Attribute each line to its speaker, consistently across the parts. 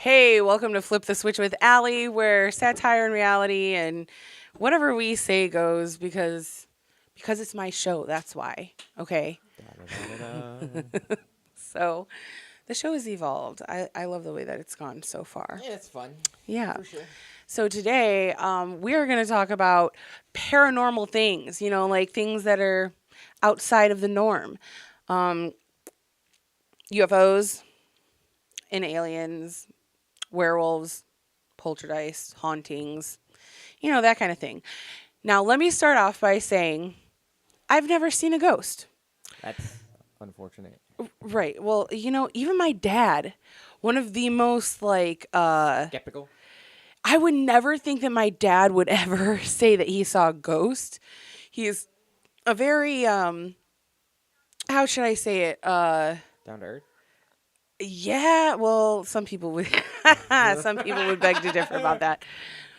Speaker 1: Hey, welcome to Flip the Switch with Allie, where satire and reality and whatever we say goes because it's my show. That's why. Okay.
Speaker 2: Da-da-da-da-da.
Speaker 1: So the show has evolved. I love the way that it's gone so far.
Speaker 2: Yeah, it's fun
Speaker 1: Yeah.
Speaker 2: for sure.
Speaker 1: So today, we are going to talk about paranormal things. Like things that are outside of the norm. Um, UFOs and aliens, werewolves, poltergeist, hauntings, that kind of thing. Now, let me start off by saying I've never seen a ghost.
Speaker 2: That's unfortunate.
Speaker 1: Right. Well, even my dad, one of the most
Speaker 2: Skeptical.
Speaker 1: I would never think that my dad would ever say that he saw a ghost. He's a very how should I say it?
Speaker 2: Down to earth.
Speaker 1: Yeah, well, some people would some people would beg to differ about that.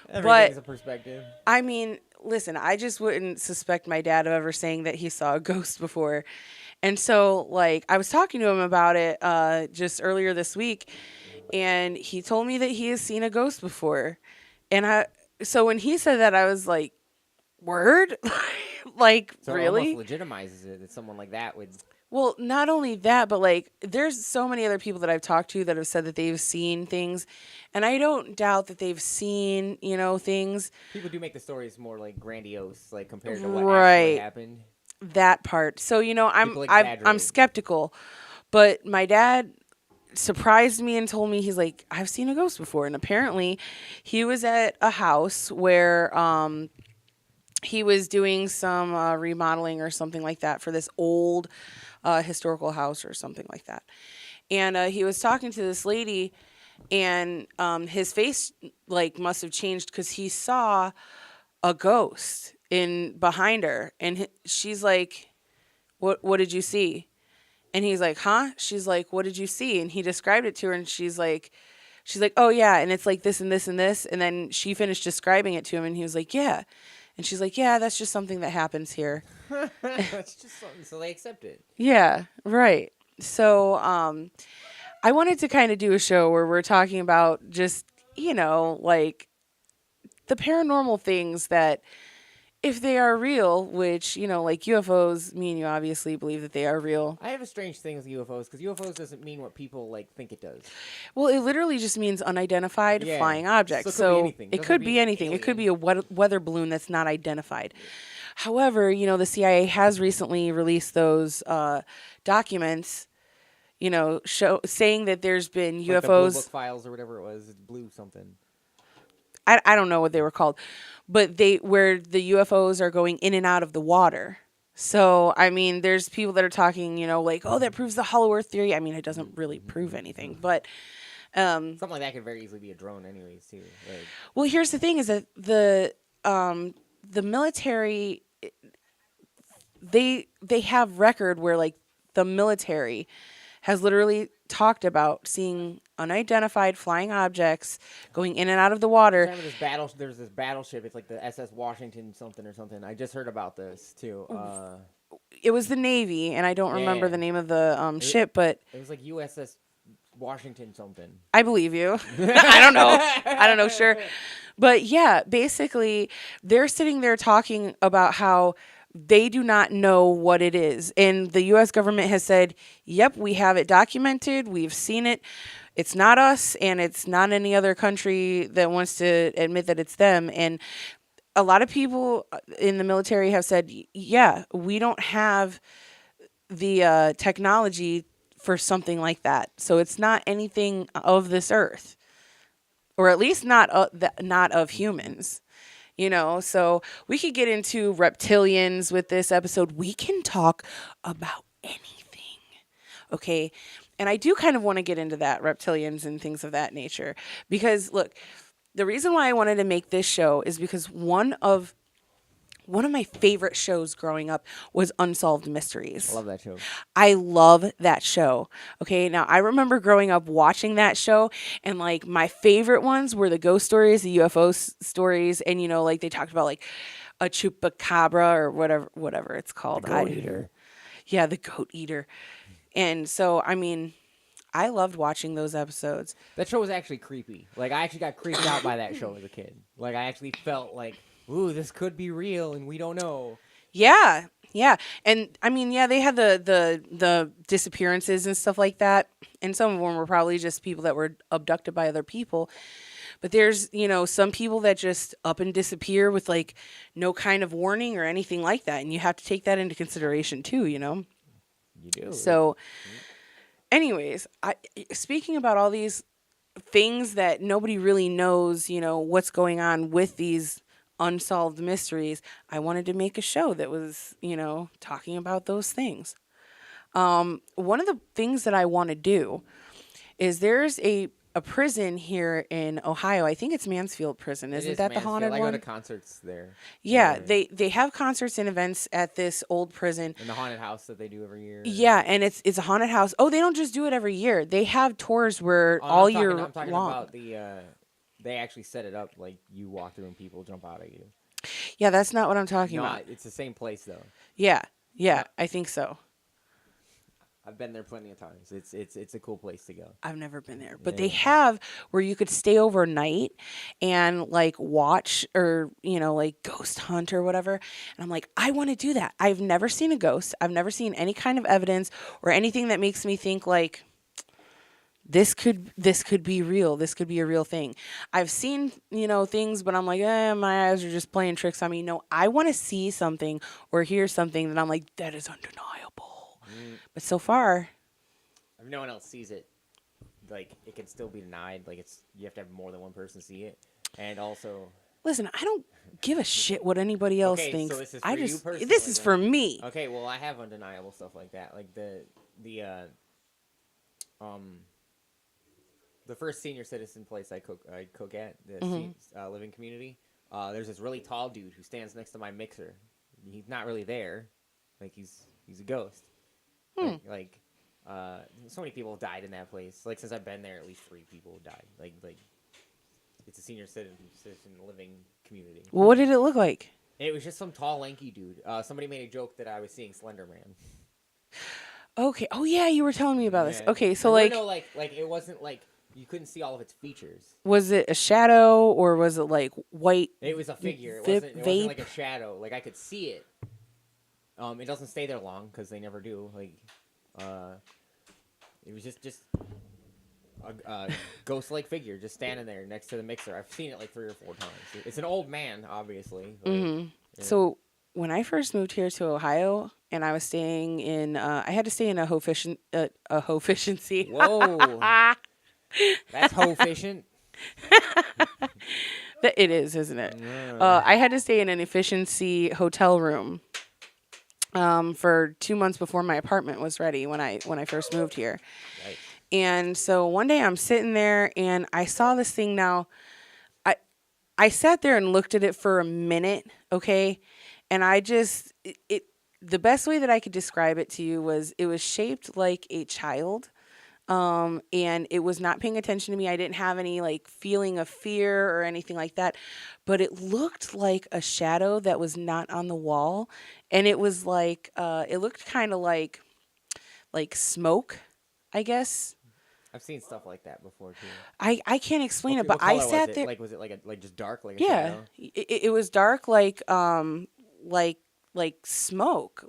Speaker 2: Everything's
Speaker 1: But
Speaker 2: a perspective.
Speaker 1: I mean, listen, I just wouldn't suspect my dad of ever saying that he saw a ghost before. And so, like, I was talking to him about it just earlier this week, and he told me that he has seen a ghost before. So when he said that, I was like, word? Like,
Speaker 2: So it almost
Speaker 1: really?
Speaker 2: legitimizes it that someone like that would.
Speaker 1: Well, not only that, but like, there's so many other people that I've talked to that have said that they've seen things. And I don't doubt that they've seen, things.
Speaker 2: People do make the stories more like grandiose, like compared to what actually
Speaker 1: Right.
Speaker 2: happened.
Speaker 1: That part. So, I'm
Speaker 2: People
Speaker 1: I'm
Speaker 2: exaggerate.
Speaker 1: skeptical. But my dad surprised me and told me he's like, I've seen a ghost before. And apparently he was at a house where he was doing some remodeling or something like that for this old historical house or something like that. And he was talking to this lady, and his face like must have changed because he saw a ghost in behind her, and she's like, "What did you see?" And he's like, "Huh?" She's like, "What did you see?" And he described it to her, and she's like, "Oh yeah," and it's like this and this and this, and then she finished describing it to him, and he was like, "Yeah," and she's like, "Yeah, that's just something that happens here."
Speaker 2: It's just something, so they accept it.
Speaker 1: Yeah, right. So, I wanted to kind of do a show where we're talking about just, like the paranormal things that, if they are real, which, like UFOs, me and you obviously believe that they are real.
Speaker 2: I have a strange thing with UFOs because UFOs doesn't mean what people like think it does.
Speaker 1: Well, it literally just means unidentified
Speaker 2: Yeah.
Speaker 1: flying object.
Speaker 2: So it could be
Speaker 1: So
Speaker 2: anything.
Speaker 1: it
Speaker 2: Doesn't
Speaker 1: could
Speaker 2: be
Speaker 1: be
Speaker 2: an
Speaker 1: anything. It could
Speaker 2: alien.
Speaker 1: be a weather balloon that's not identified. However, the CIA has recently released those documents, saying that there's been
Speaker 2: Like the Blue Book
Speaker 1: UFOs.
Speaker 2: files or whatever it was. It's blue something.
Speaker 1: I don't know what they were called, but where the UFOs are going in and out of the water. So, I mean, there's people that are talking, like, oh, that proves the hollow earth theory. I mean, it doesn't really prove anything, but
Speaker 2: Something like that could very easily be a drone, anyways, too. Like,
Speaker 1: well, here's the thing is that the military, they have record where like the military has literally talked about seeing unidentified flying objects going in and out of the water.
Speaker 2: time of this battle, there's this battleship. It's like the SS Washington something or something. I just heard about this too.
Speaker 1: It was the Navy, and I don't remember
Speaker 2: Yeah,
Speaker 1: the name of the
Speaker 2: it,
Speaker 1: ship, but
Speaker 2: it was like USS Washington something.
Speaker 1: I believe you. I don't know. I don't know, sure. But yeah, basically, they're sitting there talking about how they do not know what it is. And the US government has said, yep, we have it documented. We've seen it. It's not us, and it's not any other country that wants to admit that it's them. And a lot of people in the military have said, yeah, we don't have the technology for something like that. So it's not anything of this earth, or at least not of humans. So we could get into reptilians with this episode. We can talk about anything. Okay. And I do kind of want to get into that, reptilians and things of that nature. Because look, the reason why I wanted to make this show is because one of my favorite shows growing up was Unsolved
Speaker 2: I
Speaker 1: Mysteries.
Speaker 2: love that show.
Speaker 1: I love that show. Okay, now I remember growing up watching that show, and like my favorite ones were the ghost stories, the UFO stories, and like they talked about like a chupacabra or whatever it's
Speaker 2: The
Speaker 1: called.
Speaker 2: Goat Eater.
Speaker 1: Yeah, the goat eater. And so I mean, I loved watching those episodes.
Speaker 2: That show was actually creepy. Like, I actually got creeped out by that show as a kid. Like, I actually felt like, ooh, this could be real, and we don't know.
Speaker 1: Yeah, yeah, and I mean, yeah, they had the disappearances and stuff like that, and some of them were probably just people that were abducted by other people. But there's, some people that just up and disappear with like no kind of warning or anything like that, and you have to take that into consideration too.
Speaker 2: You do.
Speaker 1: So, anyways, speaking about all these things that nobody really knows, what's going on with these unsolved mysteries, I wanted to make a show that was, talking about those things. One of the things that I want to do is there's a prison here in Ohio. I think it's Mansfield Prison.
Speaker 2: It
Speaker 1: Isn't
Speaker 2: is
Speaker 1: that the
Speaker 2: Mansfield.
Speaker 1: haunted
Speaker 2: I
Speaker 1: one?
Speaker 2: go to concerts there.
Speaker 1: Yeah, they have concerts and events at this old prison.
Speaker 2: In the haunted house that they do every year.
Speaker 1: Yeah, and it's a haunted house. Oh, they don't just do it every year. They have tours where all year
Speaker 2: I'm talking
Speaker 1: long.
Speaker 2: about they actually set it up like you walk through and people jump out at you.
Speaker 1: Yeah, that's not what I'm talking
Speaker 2: No,
Speaker 1: about.
Speaker 2: it's the same place though.
Speaker 1: Yeah, I think so.
Speaker 2: I've been there plenty of times. It's a cool place to go.
Speaker 1: I've never been there, but
Speaker 2: Yeah.
Speaker 1: they have where you could stay overnight and like watch or, like ghost hunt or whatever. And I'm like, I want to do that. I've never seen a ghost. I've never seen any kind of evidence or anything that makes me think like this could be real. This could be a real thing. I've seen, things, but I'm like, my eyes are just playing tricks on me. No, I want to see something or hear something that I'm like, that is undeniable. But so far,
Speaker 2: If no one else sees it, like it can still be denied. Like you have to have more than one person see it, and also.
Speaker 1: listen, I don't give a shit what anybody else
Speaker 2: Okay,
Speaker 1: thinks.
Speaker 2: so this is for
Speaker 1: I
Speaker 2: you
Speaker 1: just
Speaker 2: personally,
Speaker 1: this is
Speaker 2: then.
Speaker 1: for me.
Speaker 2: Okay, well I have undeniable stuff like that, like the first senior citizen place I cook at the living community. There's this really tall dude who stands next to my mixer. He's not really there, like he's a ghost. Like, so many people have died in that place. Like since I've been there, at least 3 people have died. Like it's a senior citizen living community.
Speaker 1: Well, what did it look like?
Speaker 2: It was just some tall, lanky dude. Somebody made a joke that I was seeing Slender Man.
Speaker 1: Okay. Oh yeah, you were telling me about this.
Speaker 2: Yeah.
Speaker 1: Okay, so
Speaker 2: There
Speaker 1: like,
Speaker 2: were no, like it wasn't like you couldn't see all of its features.
Speaker 1: was it a shadow or was it like white?
Speaker 2: It was a figure. It
Speaker 1: Vape-
Speaker 2: wasn't like a shadow. Like I could see it. It doesn't stay there long because they never do. Like, it was just a ghost-like figure just standing there next to the mixer. I've seen it like 3 or 4 times. It's an old man, obviously. But, yeah.
Speaker 1: So when I first moved here to Ohio and I was staying in, I had to stay in a ho-efficiency.
Speaker 2: Whoa, that's ho-efficient.
Speaker 1: It is, isn't it? I had to stay in an efficiency hotel room for 2 months before my apartment was ready when I first moved here.
Speaker 2: Right.
Speaker 1: And so one day I'm sitting there and I saw this thing. Now, I sat there and looked at it for a minute, okay? And I just the best way that I could describe it to you was it was shaped like a child. And it was not paying attention to me. I didn't have any like feeling of fear or anything like that, but it looked like a shadow that was not on the wall. And it was like, it looked kind of like smoke, I guess.
Speaker 2: I've seen stuff like that before too.
Speaker 1: I can't explain it,
Speaker 2: What
Speaker 1: but I
Speaker 2: color
Speaker 1: sat
Speaker 2: was it?
Speaker 1: there.
Speaker 2: Like was it like just dark like a
Speaker 1: Yeah,
Speaker 2: shadow?
Speaker 1: it was dark like smoke,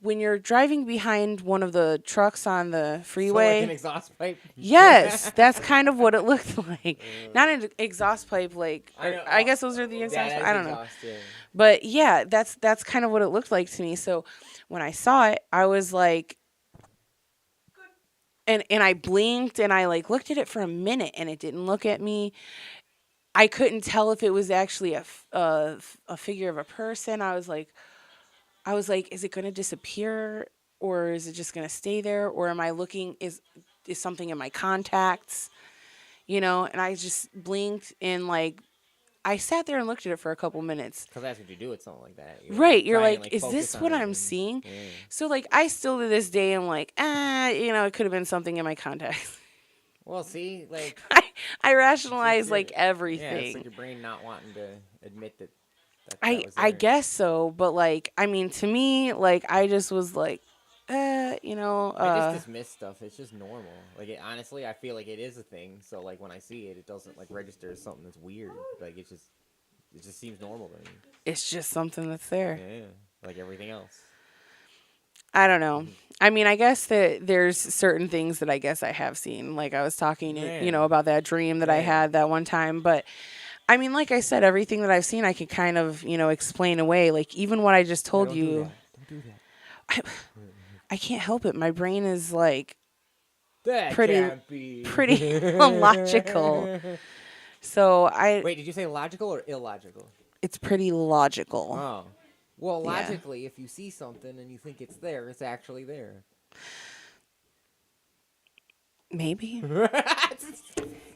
Speaker 1: when you're driving behind one of the trucks on the
Speaker 2: So
Speaker 1: freeway.
Speaker 2: like an exhaust pipe.
Speaker 1: Yes, that's kind of what it looked like. Not an exhaust pipe, I guess those are the exhaust.
Speaker 2: Yeah,
Speaker 1: I don't know,
Speaker 2: exhaust, yeah.
Speaker 1: but yeah, that's kind of what it looked like to me. So when I saw it, I was like, and I blinked and I like looked at it for a minute, and it didn't look at me. I couldn't tell if it was actually a figure of a person. I was like, is it going to disappear or is it just going to stay there? Or am I looking, is something in my contacts? And I just blinked and like, I sat there and looked at it for a couple minutes.
Speaker 2: Because that's what you do with something like that.
Speaker 1: Right. You're
Speaker 2: try and,
Speaker 1: like, is
Speaker 2: focus
Speaker 1: this
Speaker 2: on
Speaker 1: what
Speaker 2: it
Speaker 1: I'm
Speaker 2: and-
Speaker 1: seeing?
Speaker 2: Yeah.
Speaker 1: So like, I still to this day am like, it could have been something in my contacts.
Speaker 2: Well, see, like
Speaker 1: I rationalize like
Speaker 2: Yeah, it's
Speaker 1: everything.
Speaker 2: like your brain not wanting to admit that. That
Speaker 1: I
Speaker 2: was
Speaker 1: I
Speaker 2: there.
Speaker 1: guess so, but like I mean to me, like I just was like you know,
Speaker 2: I just dismiss stuff. It's just normal. Like, honestly, I feel like it is a thing. So, like, when I see it, it doesn't like register as something that's weird. Like, it just seems normal to me.
Speaker 1: it's just something that's there.
Speaker 2: Yeah, like everything else.
Speaker 1: I don't know. I mean, I guess that there's certain things that I guess I have seen. Like I was talking, you know,
Speaker 2: Yeah.
Speaker 1: about that dream that I
Speaker 2: Yeah.
Speaker 1: had that one time. But I mean, like I said, everything that I've seen, I can kind of, you know, explain away. Like even what I just told
Speaker 2: Don't do
Speaker 1: you,
Speaker 2: that. Don't do that.
Speaker 1: I can't help it. My brain is like
Speaker 2: That
Speaker 1: pretty,
Speaker 2: can't be.
Speaker 1: pretty illogical. So
Speaker 2: Wait, did you say logical or illogical?
Speaker 1: it's pretty logical.
Speaker 2: Oh. Well,
Speaker 1: Yeah.
Speaker 2: logically, if you see something and you think it's there, it's actually there.
Speaker 1: Maybe.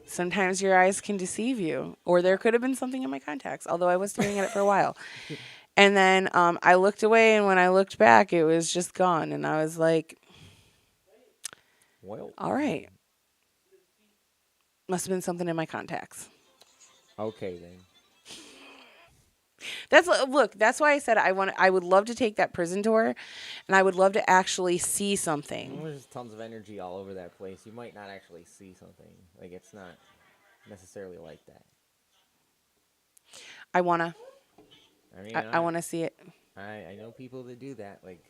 Speaker 1: Sometimes your eyes can deceive you, or there could have been something in my contacts, although I was staring at it for a while. And then I looked away, and when I looked back, it was just gone. And I was like,
Speaker 2: Well,
Speaker 1: all right. Must have been something in my contacts.
Speaker 2: okay then.
Speaker 1: That's why I said I would love to take that prison tour, and I would love to actually see something.
Speaker 2: There's tons of energy all over that place. You might not actually see something. Like, it's not necessarily like that.
Speaker 1: I wanna
Speaker 2: I mean,
Speaker 1: I wanna see it.
Speaker 2: I know people that do that. Like,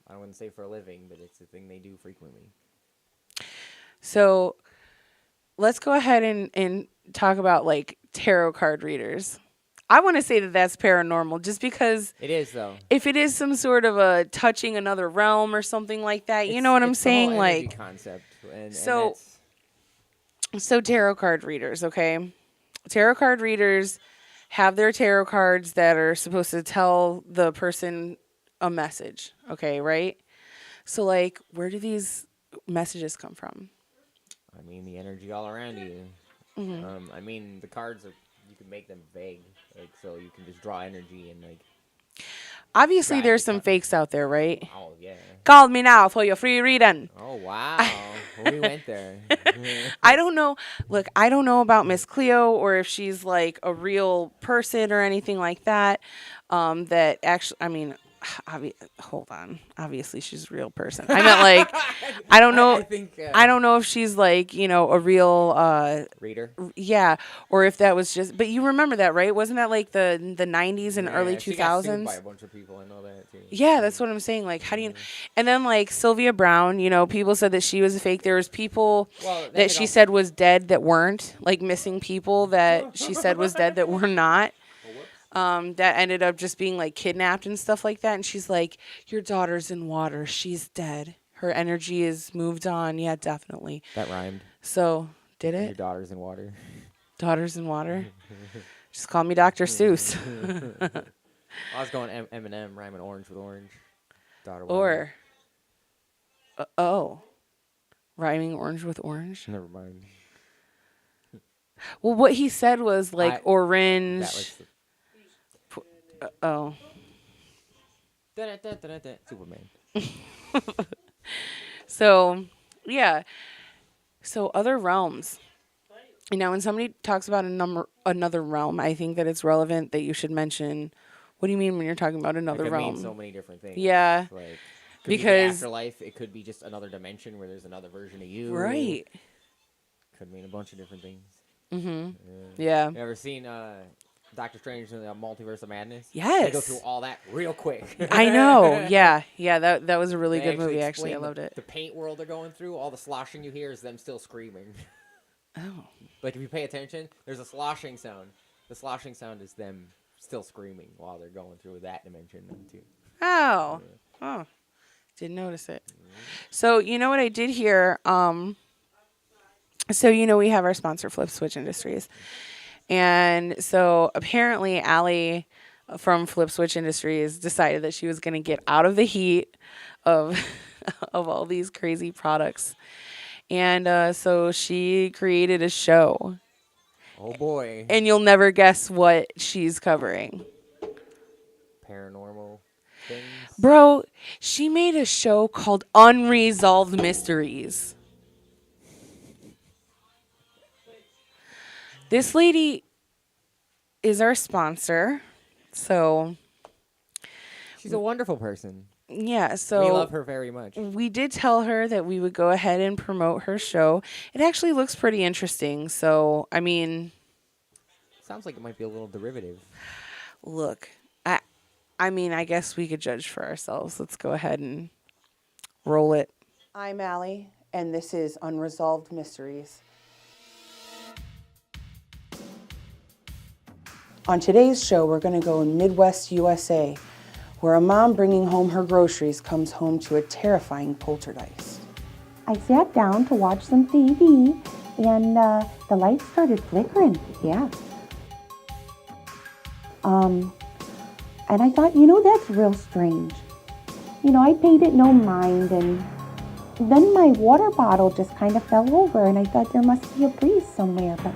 Speaker 2: I wouldn't say for a living, but it's a thing they do frequently.
Speaker 1: So let's go ahead and talk about like tarot card readers. I want to say that that's paranormal just because
Speaker 2: It is, though.
Speaker 1: if it is some sort of a touching another realm or something like that, you know what I'm
Speaker 2: It's the whole
Speaker 1: saying?
Speaker 2: energy
Speaker 1: Like,
Speaker 2: concept. And
Speaker 1: So-
Speaker 2: that's,
Speaker 1: so tarot card readers, okay? Tarot card readers have their tarot cards that are supposed to tell the person a message, okay, right? So, like, where do these messages come from?
Speaker 2: I mean, the energy all around you.
Speaker 1: Mm-hmm.
Speaker 2: I mean, the cards are, you can make them vague, like, so you can just draw energy and like,
Speaker 1: Obviously,
Speaker 2: Right,
Speaker 1: there's
Speaker 2: the
Speaker 1: some
Speaker 2: card-
Speaker 1: fakes out there, right?
Speaker 2: oh yeah,
Speaker 1: Call me now for your free reading.
Speaker 2: oh wow, we went there.
Speaker 1: I don't know. Look, I don't know about Miss Cleo or if she's like a real person or anything like that. That actually, I mean, hold on. Obviously, she's a real person. I meant like, I don't know.
Speaker 2: I think
Speaker 1: I don't know if she's like, you know, a real,
Speaker 2: reader.
Speaker 1: yeah, or if that was just. But you remember that, right? Wasn't that like the 90s and early
Speaker 2: Yeah, she got sued
Speaker 1: 2000s?
Speaker 2: by a bunch of people. I know that too.
Speaker 1: Yeah, that's what I'm saying. Like, how do you? And then like Sylvia Brown, you know, people said that she was a fake. There was people
Speaker 2: Well,
Speaker 1: that she said was dead that weren't, like missing people that she said was dead that were not. That ended up just being like kidnapped and stuff like that. And she's like, "Your daughter's in water. She's dead. Her energy is moved on." Yeah, definitely.
Speaker 2: that rhymed.
Speaker 1: So did
Speaker 2: Your
Speaker 1: it?
Speaker 2: daughter's in water.
Speaker 1: Daughters in water. Just call me Dr. Seuss.
Speaker 2: I was going Eminem rhyming orange with orange. Daughter. Water.
Speaker 1: Or, oh, rhyming orange with orange.
Speaker 2: Never mind.
Speaker 1: Well, what he said was like
Speaker 2: That
Speaker 1: orange.
Speaker 2: was
Speaker 1: Oh.
Speaker 2: Superman.
Speaker 1: So, yeah. So other realms. You know, when somebody talks about another realm, I think that it's relevant that you should mention. What do you mean when you're talking about
Speaker 2: It
Speaker 1: another
Speaker 2: could
Speaker 1: realm?
Speaker 2: mean so many different things.
Speaker 1: Yeah.
Speaker 2: Like, could
Speaker 1: Because-
Speaker 2: be the afterlife. It could be just another dimension where there's another version of you.
Speaker 1: Right.
Speaker 2: Could mean a bunch of different things.
Speaker 1: Mm-hmm.
Speaker 2: Yeah.
Speaker 1: Yeah.
Speaker 2: You ever seen Doctor Strange in the Multiverse of Madness? They
Speaker 1: Yes.
Speaker 2: go through all that real quick.
Speaker 1: I know. Yeah. Yeah. That was a really
Speaker 2: They
Speaker 1: good movie. Actually, I
Speaker 2: explain
Speaker 1: loved it.
Speaker 2: The paint world they're going through, all the sloshing you hear is them still screaming.
Speaker 1: Oh.
Speaker 2: Like, if you pay attention, there's a sloshing sound. The sloshing sound is them still screaming while they're going through that dimension, too.
Speaker 1: Oh. Oh. Didn't notice it. So you know what I did here? So you know we have our sponsor, Flip Switch Industries, and so apparently Allie from Flip Switch Industries decided that she was going to get out of the heat of of all these crazy products, and so she created a show,
Speaker 2: Oh, boy.
Speaker 1: and you'll never guess what she's covering.
Speaker 2: Paranormal things.
Speaker 1: Bro, she made a show called Unresolved Mysteries. This lady is our sponsor. So,
Speaker 2: She's a wonderful person.
Speaker 1: Yeah, so
Speaker 2: We love her very much.
Speaker 1: we did tell her that we would go ahead and promote her show. It actually looks pretty interesting. So, I mean,
Speaker 2: Sounds like it might be a little derivative.
Speaker 1: look, I mean, I guess we could judge for ourselves. Let's go ahead and roll it. I'm Allie, and this is Unresolved Mysteries. On today's show, we're going to go in Midwest USA, where a mom bringing home her groceries comes home to a terrifying poltergeist.
Speaker 3: I sat down to watch some TV, and the lights started flickering. Yeah. And I thought, that's real strange. I paid it no mind, and then my water bottle just kind of fell over, and I thought there must be a breeze somewhere, but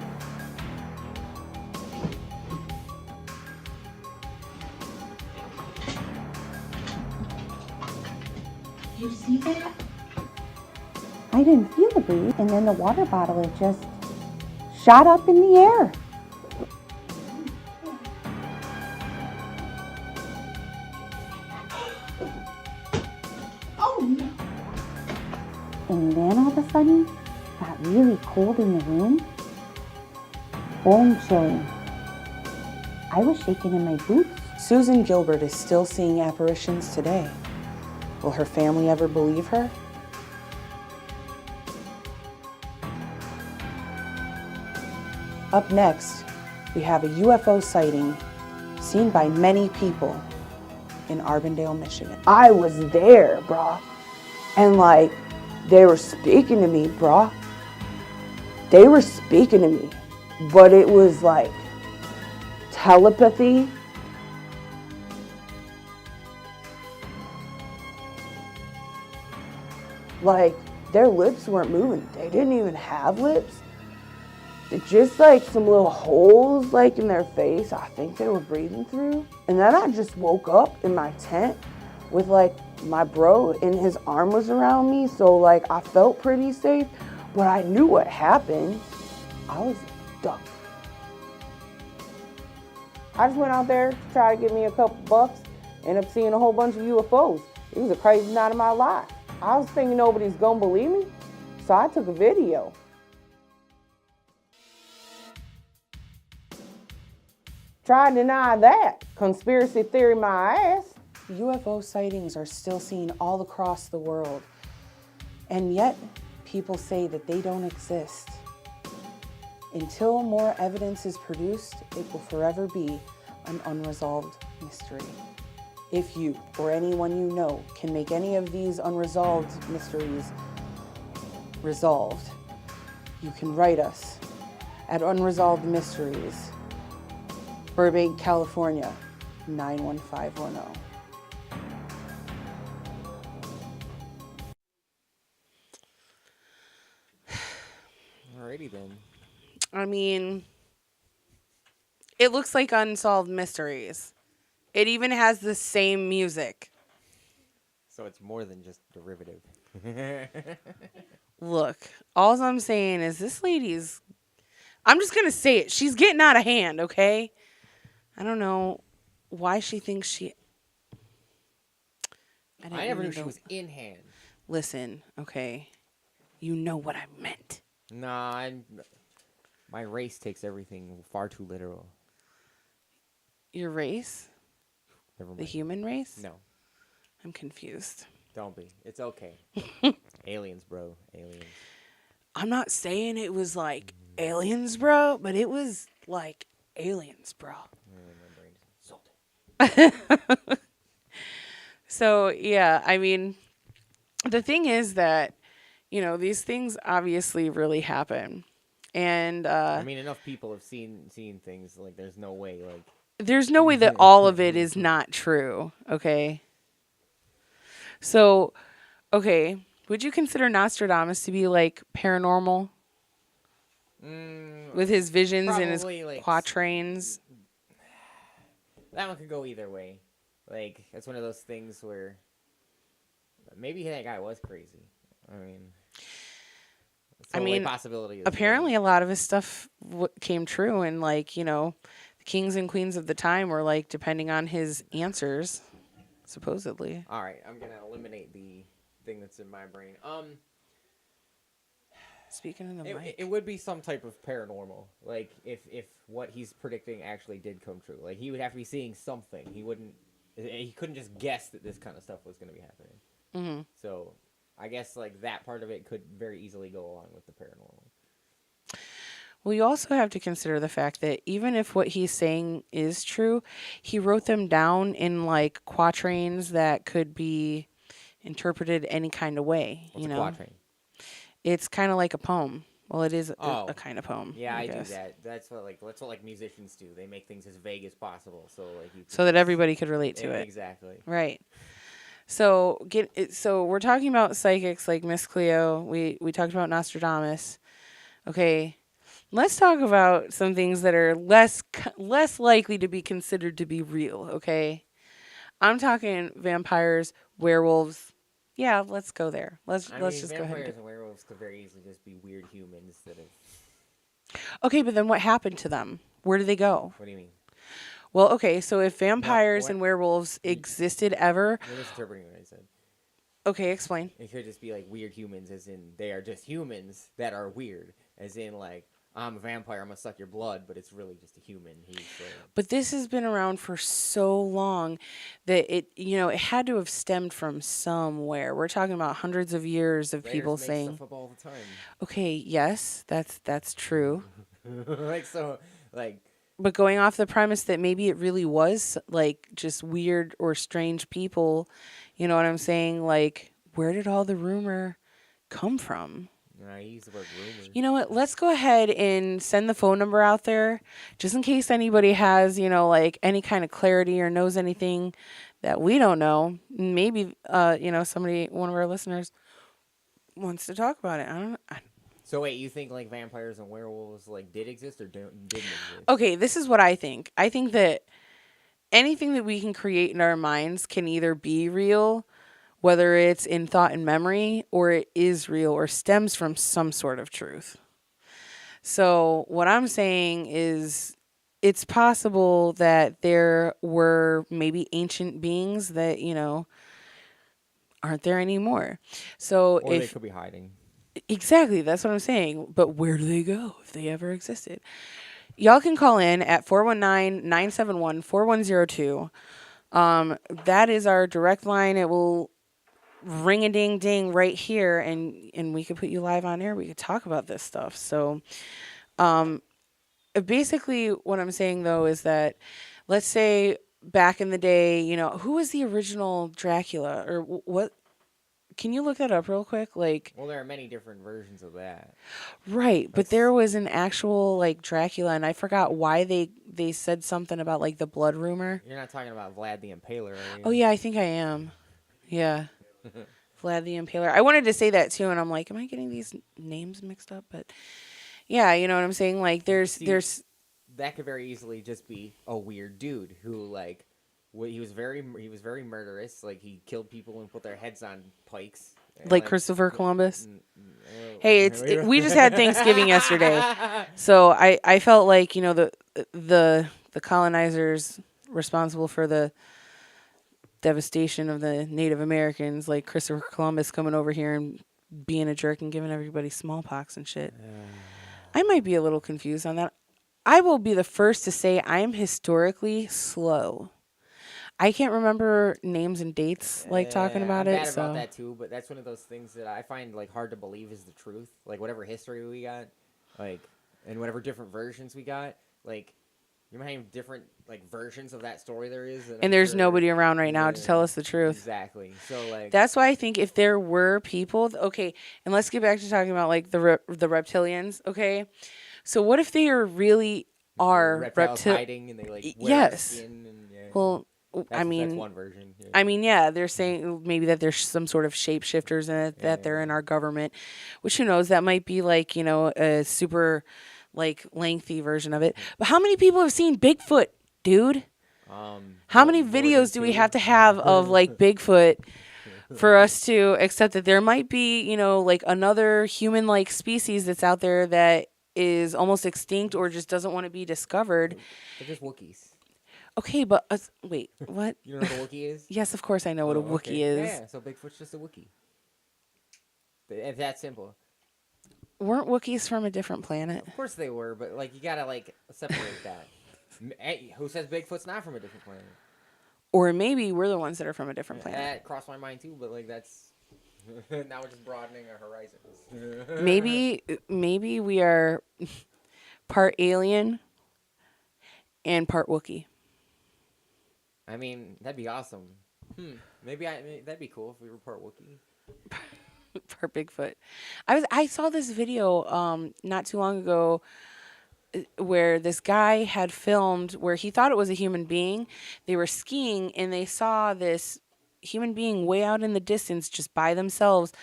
Speaker 3: you see that? I didn't feel the breeze, and then the water bottle, it just shot up in the air. Oh no! And then all of a sudden, it got really cold in the room. Bone chilling. I was shaking in my boots.
Speaker 1: Susan Gilbert is still seeing apparitions today. Will her family ever believe her? Up next, we have a UFO sighting seen by many people in Arbondale, Michigan. I was there, brah. And they were speaking to me, brah. They were speaking to me. But it was like telepathy. Their lips weren't moving. They didn't even have lips. Just some little holes in their face. I think they were breathing through. And then I just woke up in my tent with my bro, and his arm was around me. So I felt pretty safe, but I knew what happened. I was ducked. I just went out there to try to get me a couple bucks. Ended up seeing a whole bunch of UFOs. It was the craziest night of my life. I was thinking nobody's gonna believe me, so I took a video. Try to deny that. Conspiracy theory my ass. UFO sightings are still seen all across the world. And yet, people say that they don't exist. Until more evidence is produced, it will forever be an unresolved mystery. If you or anyone you know can make any of these unresolved mysteries resolved, you can write us at Unresolved Mysteries, Burbank, California, 91510.
Speaker 2: Alrighty then.
Speaker 1: I mean, it looks like Unsolved Mysteries. It even has the same music.
Speaker 2: So it's more than just derivative.
Speaker 1: Look, all I'm saying is this lady's, I'm just going to say it. She's getting out of hand, okay? I don't know why she thinks she...
Speaker 2: I never knew she was in hand.
Speaker 1: Listen, okay? You know what I meant.
Speaker 2: Nah, my race takes everything far too literal.
Speaker 1: Your race?
Speaker 2: Never mind.
Speaker 1: The human race?
Speaker 2: No,
Speaker 1: I'm confused.
Speaker 2: don't be. It's okay. Aliens, bro. Aliens.
Speaker 1: I'm not saying it was aliens, bro, but it was aliens, bro.
Speaker 2: My brain's salted.
Speaker 1: So, yeah, I mean, the thing is that, these things obviously really happen. And
Speaker 2: I mean, enough people have seen things. There's no way.
Speaker 1: There's no way that all of it is not true, okay? So, okay, would you consider Nostradamus to be paranormal? With his visions and his
Speaker 2: Probably,
Speaker 1: quatrains?
Speaker 2: That one could go either way. That's one of those things where maybe that guy was crazy. I mean, it's a possibility.
Speaker 1: Apparently a lot of his stuff came true, and the kings and queens of the time were depending on his answers. supposedly.
Speaker 2: All right, I'm gonna eliminate the thing that's in my brain.
Speaker 1: Speaking in the mic.
Speaker 2: It would be some type of paranormal. Like if what he's predicting actually did come true. Like he would have to be seeing something. He couldn't just guess that this kind of stuff was going to be happening.
Speaker 1: Mm-hmm.
Speaker 2: So I guess like that part of it could very easily go along with the paranormal.
Speaker 1: Well, you also have to consider the fact that even if what he's saying is true, he wrote them down in like quatrains that could be interpreted any kind of way.
Speaker 2: What's
Speaker 1: you
Speaker 2: a
Speaker 1: know,
Speaker 2: quatrain?
Speaker 1: it's kind of like a poem. Well, it is
Speaker 2: Oh.
Speaker 1: a kind of poem.
Speaker 2: Yeah, I do
Speaker 1: guess.
Speaker 2: that. That's what musicians do. They make things as vague as possible, so like
Speaker 1: So that everybody could relate to it.
Speaker 2: Exactly.
Speaker 1: Right. So so we're talking about psychics like Miss Cleo. We talked about Nostradamus. Okay. Let's talk about some things that are less likely to be considered to be real, okay? I'm talking vampires, werewolves. Yeah, let's go there. Let's just go ahead.
Speaker 2: Vampires and werewolves could very easily just be weird humans that have.
Speaker 1: Okay, but then what happened to them? Where do they go?
Speaker 2: What do you mean?
Speaker 1: Well, okay, so if vampires
Speaker 2: what-
Speaker 1: and werewolves existed ever,
Speaker 2: You're misinterpreting what I said.
Speaker 1: okay, explain.
Speaker 2: It could just be like weird humans, as in they are just humans that are weird, as in like I'm a vampire, I'm gonna suck your blood, but it's really just a human who's.
Speaker 1: But this has been around for so long that it had to have stemmed from somewhere. We're talking about hundreds of years of people
Speaker 2: make
Speaker 1: saying,
Speaker 2: stuff up all the time.
Speaker 1: okay, yes, that's true.
Speaker 2: like
Speaker 1: But going off the premise that maybe it really was like just weird or strange people, you know what I'm saying? Like, where did all the rumor come from?
Speaker 2: I use the word rumor.
Speaker 1: You know what? Let's go ahead and send the phone number out there just in case anybody has, like any kind of clarity or knows anything that we don't know. Maybe, somebody, one of our listeners wants to talk about it. I don't know.
Speaker 2: So wait, you think like vampires and werewolves like did exist or didn't exist?
Speaker 1: Okay, this is what I think. I think that anything that we can create in our minds can either be real, whether it's in thought and memory, or it is real or stems from some sort of truth. So what I'm saying is it's possible that there were maybe ancient beings that, aren't there anymore. So
Speaker 2: Or they could be hiding.
Speaker 1: Exactly, that's what I'm saying. But where do they go if they ever existed? Y'all can call in at 419-971-4102. That is our direct line. It will ring a ding ding right here, and we could put you live on air. We could talk about this stuff. So basically what I'm saying though is that let's say back in the day, who was the original Dracula, or what? Can you look that up real quick? Like,
Speaker 2: well, there are many different versions of that.
Speaker 1: Right, but there was an actual like Dracula, and I forgot why they said something about like the blood rumor.
Speaker 2: You're not talking about Vlad the Impaler, are you?
Speaker 1: Oh yeah, I think I am. Yeah. Vlad the Impaler. I wanted to say that too, and I'm like, am I getting these names mixed up? But yeah, you know what I'm saying? Like there's
Speaker 2: that could very easily just be a weird dude who like he was very murderous. Like he killed people and put their heads on pikes.
Speaker 1: like Christopher Columbus. Hey, we just had Thanksgiving yesterday, so I felt like the colonizers responsible for the devastation of the Native Americans, like Christopher Columbus coming over here and being a jerk and giving everybody smallpox and shit. I might be a little confused on that. I will be the first to say I'm historically slow. I can't remember names and dates like talking about
Speaker 2: I'm
Speaker 1: it.
Speaker 2: bad
Speaker 1: So
Speaker 2: about that too, but that's one of those things that I find like hard to believe is the truth. Like whatever history we got, like and whatever different versions we got, like you might have different like versions of that story there is.
Speaker 1: And there's nobody around right now to tell us the truth.
Speaker 2: Exactly. So like
Speaker 1: that's why I think if there were people, okay, and let's get back to talking about like the reptilians. Okay, so what if they really are
Speaker 2: reptiles hiding and they like wear
Speaker 1: yes.
Speaker 2: skin and, yeah.
Speaker 1: Well,
Speaker 2: that's one version. Yeah.
Speaker 1: I mean, yeah, they're saying maybe that there's some sort of shapeshifters and that they're in our government, which who knows, that might be like, a super like lengthy version of it. But how many people have seen Bigfoot, dude? How many videos do we have to have of like Bigfoot for us to accept that there might be, like another human like species that's out there that is almost extinct or just doesn't want to be discovered?
Speaker 2: They're just Wookiees.
Speaker 1: Okay, but wait, what?
Speaker 2: You don't know what a Wookiee is?
Speaker 1: Yes, of course I know what a
Speaker 2: Oh,
Speaker 1: Wookiee
Speaker 2: okay.
Speaker 1: is.
Speaker 2: Yeah, so Bigfoot's just a Wookiee. It's that simple.
Speaker 1: Weren't Wookiees from a different planet?
Speaker 2: Of course they were, but like you gotta like separate that. Who says Bigfoot's not from a different planet?
Speaker 1: Or maybe we're the ones that are from a different planet.
Speaker 2: That crossed my mind too, but like that's now we're just broadening our horizons.
Speaker 1: Maybe we are part alien and part Wookiee.
Speaker 2: I mean, that'd be awesome. Maybe that'd be cool if we were part Wookiee.
Speaker 1: Part Bigfoot. I saw this video not too long ago where this guy had filmed where he thought it was a human being. They were skiing and they saw this human being way out in the distance just by themselves,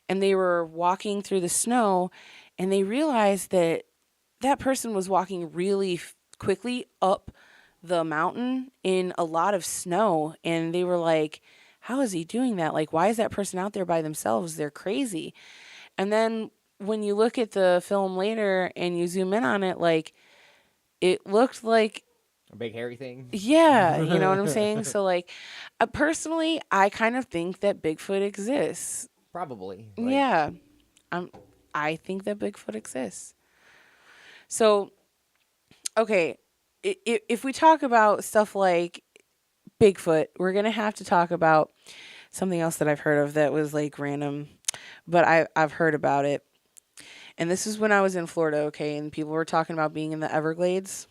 Speaker 1: and they were walking through the snow, and they realized that that person was walking really quickly up the mountain in a lot of snow, and they were like, how is he doing that? Like, why is that person out there by themselves? They're crazy. And then when you look at the film later and you zoom in on it, like, it looked like,
Speaker 2: A big hairy thing.
Speaker 1: yeah, you know what I'm saying? So, like, personally, I kind of think that Bigfoot exists.
Speaker 2: Probably.
Speaker 1: Yeah, I think that Bigfoot exists. So, okay, if we talk about stuff like Bigfoot, we're gonna have to talk about something else that I've heard of that was like random, but I've heard about it. And this is when I was in Florida, okay, and people were talking about being in the Everglades.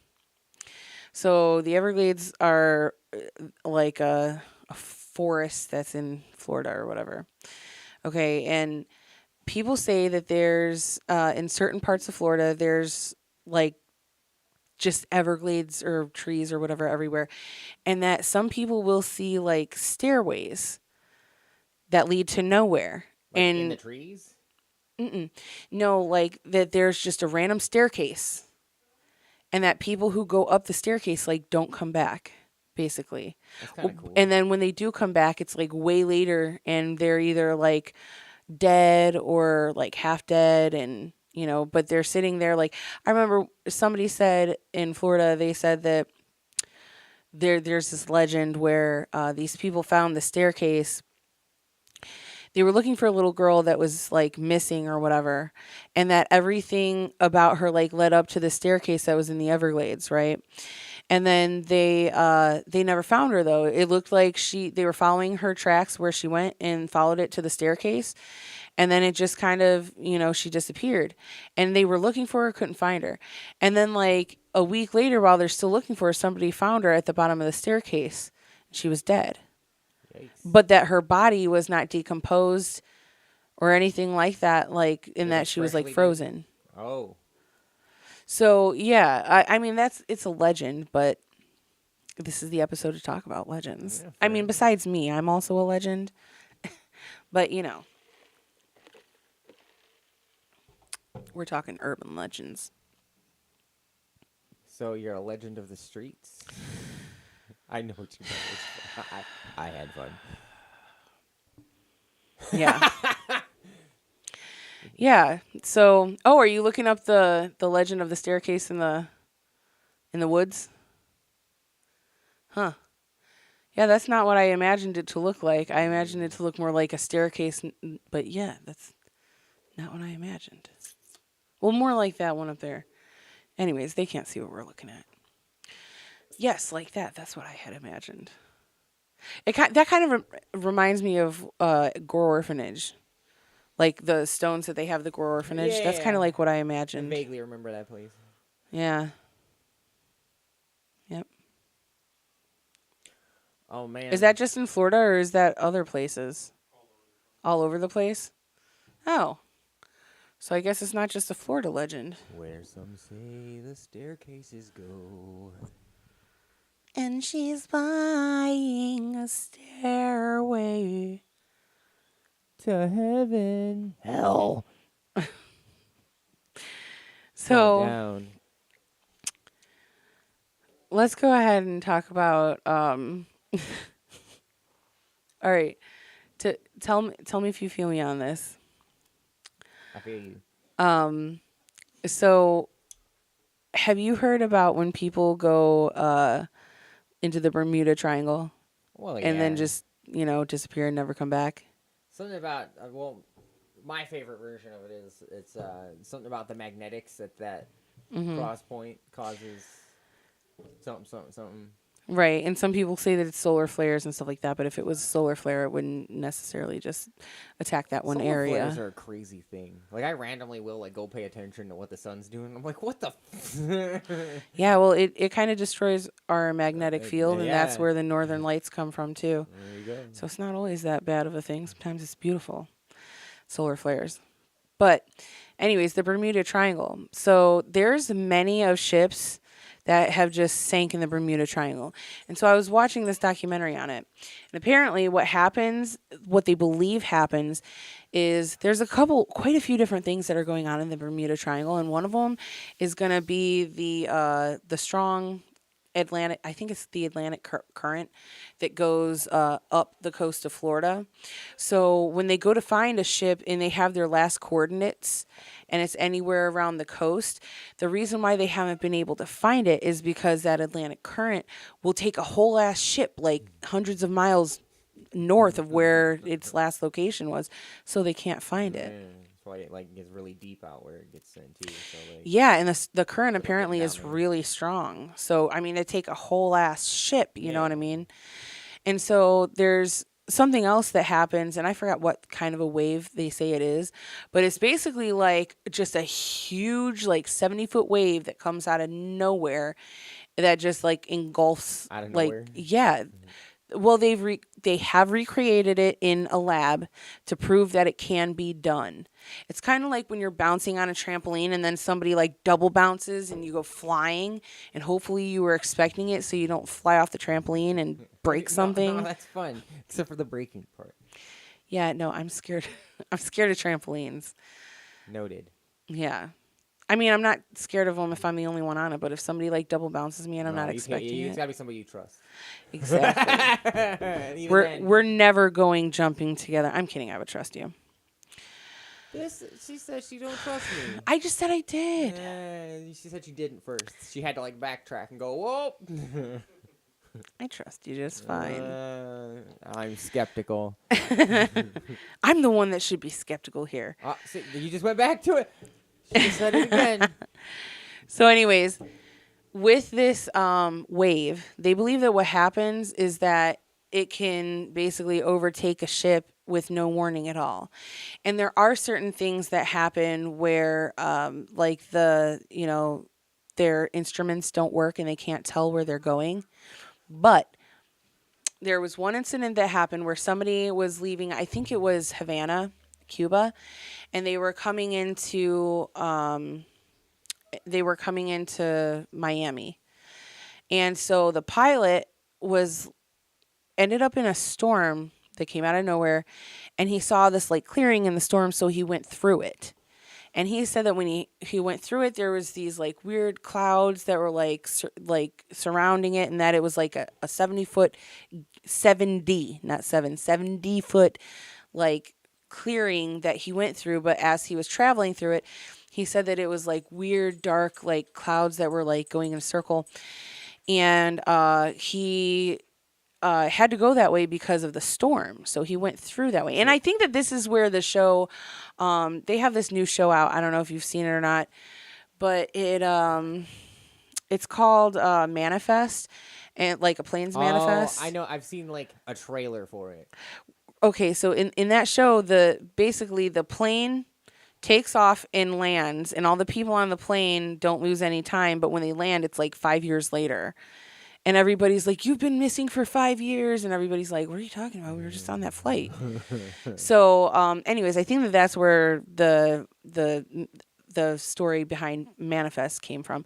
Speaker 1: So the Everglades are like a forest that's in Florida or whatever. Okay, and people say that there's in certain parts of Florida there's like just Everglades or trees or whatever everywhere, and that some people will see like stairways that lead to nowhere.
Speaker 2: Like
Speaker 1: and
Speaker 2: in the trees.
Speaker 1: No, like that there's just a random staircase, and that people who go up the staircase like don't come back, basically.
Speaker 2: That's kind of cool.
Speaker 1: And then when they do come back, it's like way later, and they're either like dead or like half dead, and you know, but they're sitting there. Like, I remember somebody said in Florida, they said that there's this legend where these people found the staircase. They were looking for a little girl that was like missing or whatever, and that everything about her like led up to the staircase that was in the Everglades, right? And then they never found her though. It looked like they were following her tracks where she went and followed it to the staircase, and then it just kind of, you know, she disappeared. And they were looking for her, couldn't find her. And then like a week later, while they're still looking for her, somebody found her at the bottom of the staircase. She was dead.
Speaker 2: Yikes.
Speaker 1: But that her body was not decomposed or anything like that, like in that she was like
Speaker 2: freshly dead?
Speaker 1: frozen.
Speaker 2: Oh.
Speaker 1: So yeah, I mean it's a legend, but this is the episode to talk about legends.
Speaker 2: Yeah,
Speaker 1: I
Speaker 2: fair
Speaker 1: mean,
Speaker 2: enough.
Speaker 1: besides me, I'm also a legend. But you know, we're talking urban legends.
Speaker 2: So you're a legend of the streets? I know what you meant. I had fun.
Speaker 1: Yeah. Yeah. So, are you looking up the legend of the staircase in the woods? Huh. Yeah, that's not what I imagined it to look like. I imagined it to look more like a staircase, but yeah, that's not what I imagined. Well, more like that one up there. Anyways, they can't see what we're looking at. Yes, like that. That's what I had imagined. That kind of reminds me of Gore Orphanage. Like the stones that they have the Gore Orphanage. That's kind
Speaker 2: Yeah.
Speaker 1: of like what I
Speaker 2: I
Speaker 1: imagined.
Speaker 2: vaguely remember that place.
Speaker 1: Yeah. Yep.
Speaker 2: Oh man.
Speaker 1: Is that just in Florida or is that other places? All over the place? Oh. So I guess it's not just a Florida legend.
Speaker 2: where some say the staircases go?
Speaker 1: And she's buying a stairway
Speaker 2: To heaven.
Speaker 1: hell.
Speaker 2: Calm
Speaker 1: So
Speaker 2: down.
Speaker 1: let's go ahead and talk about all right. Tell me if you feel me on this.
Speaker 2: I feel you.
Speaker 1: So have you heard about when people go into the Bermuda Triangle
Speaker 2: Well,
Speaker 1: and then
Speaker 2: yeah.
Speaker 1: just, disappear and never come back.
Speaker 2: Something about my favorite version of it is it's something about the magnetics at that cross point causes something.
Speaker 1: Right. And some people say that it's solar flares and stuff like that, but if it was a solar flare, it wouldn't necessarily just attack that one
Speaker 2: Solar
Speaker 1: area.
Speaker 2: flares are a crazy thing. Like I randomly will like go pay attention to what the sun's doing. I'm like, what the?
Speaker 1: Yeah, well, it kind of destroys our magnetic field, and that's
Speaker 2: yeah.
Speaker 1: where the northern lights come from, too.
Speaker 2: There you go.
Speaker 1: So it's not always that bad of a thing. Sometimes it's beautiful, solar flares. But anyways, the Bermuda Triangle. So there's many of ships that have just sank in the Bermuda Triangle. And so I was watching this documentary on it. And apparently what they believe happens is there's quite a few different things that are going on in the Bermuda Triangle. And one of them is going to be the strong Atlantic, I think it's the Atlantic current that goes up the coast of Florida. So when they go to find a ship and they have their last coordinates and it's anywhere around the coast, the reason why they haven't been able to find it is because that Atlantic current will take a whole ass ship like hundreds of miles north of where its last location was, so they can't find it.
Speaker 2: Yeah, that's why it like gets really deep out where it gets sent to. So like,
Speaker 1: Yeah, and the current apparently
Speaker 2: down
Speaker 1: is
Speaker 2: there.
Speaker 1: really strong. So I mean, it take a whole ass ship. You know
Speaker 2: Yeah.
Speaker 1: what I mean? And so there's something else that happens, and I forgot what kind of a wave they say it is, but it's basically like just a huge, like 70-foot wave that comes out of nowhere, that just like engulfs,
Speaker 2: Out of
Speaker 1: like
Speaker 2: nowhere?
Speaker 1: yeah. Well, they have recreated it in a lab to prove that it can be done. It's kind of like when you're bouncing on a trampoline and then somebody like double bounces and you go flying, and hopefully you were expecting it so you don't fly off the trampoline and break something.
Speaker 2: No, that's fun, except for the breaking part.
Speaker 1: Yeah, no, I'm scared. I'm scared of trampolines.
Speaker 2: Noted.
Speaker 1: Yeah. I mean, I'm not scared of them if I'm the only one on it, but if somebody like double bounces me and I'm
Speaker 2: No,
Speaker 1: not
Speaker 2: you can't-
Speaker 1: expecting
Speaker 2: It's
Speaker 1: it.
Speaker 2: gotta be somebody you trust.
Speaker 1: Exactly.
Speaker 2: And even then-
Speaker 1: We're never going jumping together. I'm kidding. I would trust you.
Speaker 2: She said she don't trust me.
Speaker 1: I just said I did.
Speaker 2: She said she didn't first. She had to like backtrack and go, whoa.
Speaker 1: I trust you just fine.
Speaker 2: I'm skeptical.
Speaker 1: I'm the one that should be skeptical here.
Speaker 2: See, you just went back to it. She just said it again.
Speaker 1: So, anyways, with this wave, they believe that what happens is that it can basically overtake a ship with no warning at all. And there are certain things that happen where, like their instruments don't work and they can't tell where they're going. But there was one incident that happened where somebody was leaving, I think it was Havana, Cuba, and they were coming into Miami. And so the pilot ended up in a storm that came out of nowhere, and he saw this like clearing in the storm, so he went through it. And he said that when he went through it, there was these like weird clouds that were like surrounding it, and that it was like a 70-foot, 70-foot like clearing that he went through. But as he was traveling through it, he said that it was like weird, dark, like clouds that were like going in a circle. And he had to go that way because of the storm. So he went through that way. And I think that this is where the show, they have this new show out. I don't know if you've seen it or not, but it's called Manifest, and like a plane's manifest.
Speaker 2: I know. I've seen like a trailer for it.
Speaker 1: Okay, so in that show, basically the plane takes off and lands, and all the people on the plane don't lose any time, but when they land, it's like 5 years later. And everybody's like, "You've been missing for 5 years," and everybody's like, "What are you talking about? We were just on that flight." So, anyways, I think that's where the story behind Manifest came from.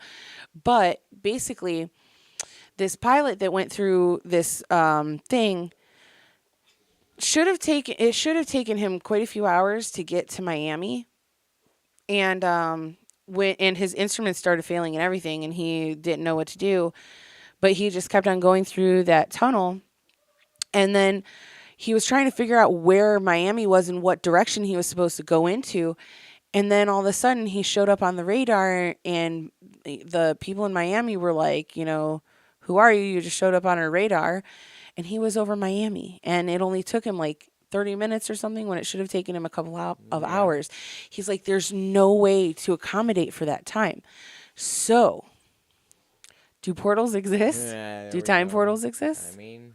Speaker 1: But basically, this pilot that went through this thing should have taken him quite a few hours to get to Miami, and when his instruments started failing and everything, and he didn't know what to do. But he just kept on going through that tunnel. And then he was trying to figure out where Miami was and what direction he was supposed to go into. And then all of a sudden he showed up on the radar, and the people in Miami were like, who who are you? You just showed up on our radar. And he was over Miami. And it only took him like 30 minutes or something when it should have taken him a couple of hours. He's like, there's no way to accommodate for that time. So, do portals exist?
Speaker 2: Yeah, there
Speaker 1: Do
Speaker 2: we
Speaker 1: time
Speaker 2: go.
Speaker 1: portals exist?
Speaker 2: I mean,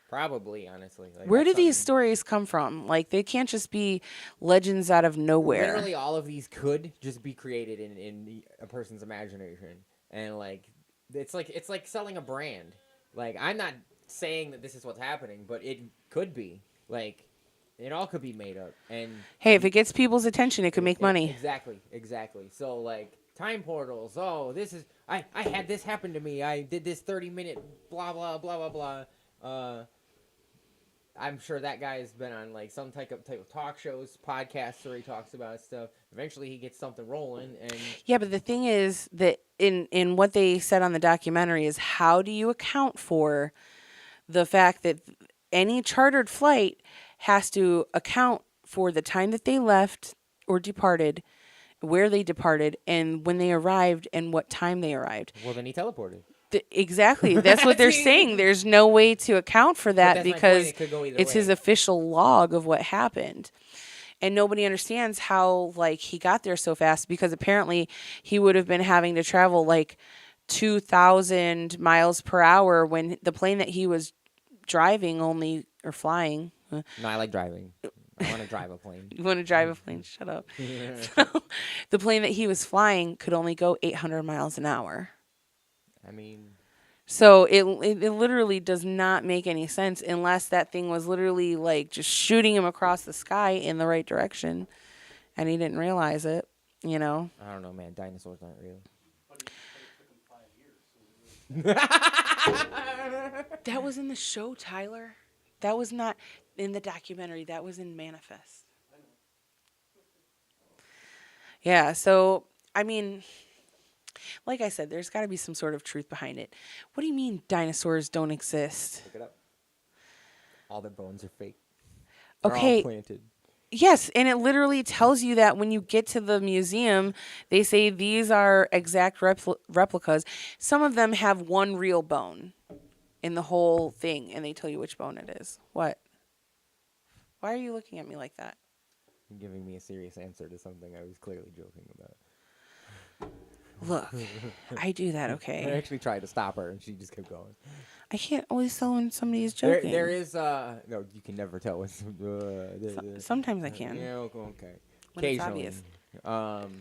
Speaker 2: probably, honestly. Like,
Speaker 1: Where do
Speaker 2: that's
Speaker 1: these
Speaker 2: something-
Speaker 1: stories come from? Like, they can't just be legends out of nowhere.
Speaker 2: Literally, all of these could just be created in a person's imagination, and like it's like selling a brand. Like, I'm not saying that this is what's happening, but it could be. Like, it all could be made up. And
Speaker 1: Hey, if it gets people's attention, it could make money.
Speaker 2: Exactly. So like time portals. Oh, this is I had this happen to me. I did this 30-minute blah blah blah blah blah. I'm sure that guy's been on like some type of talk shows, podcasts where he talks about stuff. Eventually, he gets something rolling, and
Speaker 1: Yeah, but the thing is that in what they said on the documentary is, how do you account for the fact that any chartered flight has to account for the time that they left or departed, where they departed, and when they arrived, and what time they arrived.
Speaker 2: well, then he teleported.
Speaker 1: Exactly. That's what they're saying. There's no way to account for that
Speaker 2: that's my point.
Speaker 1: because
Speaker 2: It could go either
Speaker 1: it's his
Speaker 2: way.
Speaker 1: official log of what happened. And nobody understands how like he got there so fast, because apparently he would have been having to travel like 2,000 miles per hour when the plane that he was driving only, or flying.
Speaker 2: No, I like driving. I want to drive a plane.
Speaker 1: You want to drive a plane? Shut up. So, the plane that he was flying could only go 800 miles an hour.
Speaker 2: I mean,
Speaker 1: So it literally does not make any sense unless that thing was literally like just shooting him across the sky in the right direction, and he didn't realize it. You know.
Speaker 2: I don't know, man. Dinosaurs aren't real.
Speaker 1: That was in the show, Tyler. That was not in the documentary. That was in Manifest. Yeah, so, I mean, like I said, there's got to be some sort of truth behind it. What do you mean dinosaurs don't exist?
Speaker 2: Look it up. All their bones are fake. They're
Speaker 1: Okay.
Speaker 2: all planted.
Speaker 1: Yes, and it literally tells you that when you get to the museum, they say these are exact replicas. Some of them have one real bone in the whole thing, and they tell you which bone it is. What? Why are you looking at me like that?
Speaker 2: You're giving me a serious answer to something I was clearly joking about.
Speaker 1: Look, I do that,
Speaker 2: I
Speaker 1: okay?
Speaker 2: actually tried to stop her, and she just kept going.
Speaker 1: I can't always tell when somebody is joking.
Speaker 2: There is no, you can never tell when.
Speaker 1: Sometimes I can.
Speaker 2: Yeah, okay.
Speaker 1: When it's
Speaker 2: Occasionally.
Speaker 1: obvious.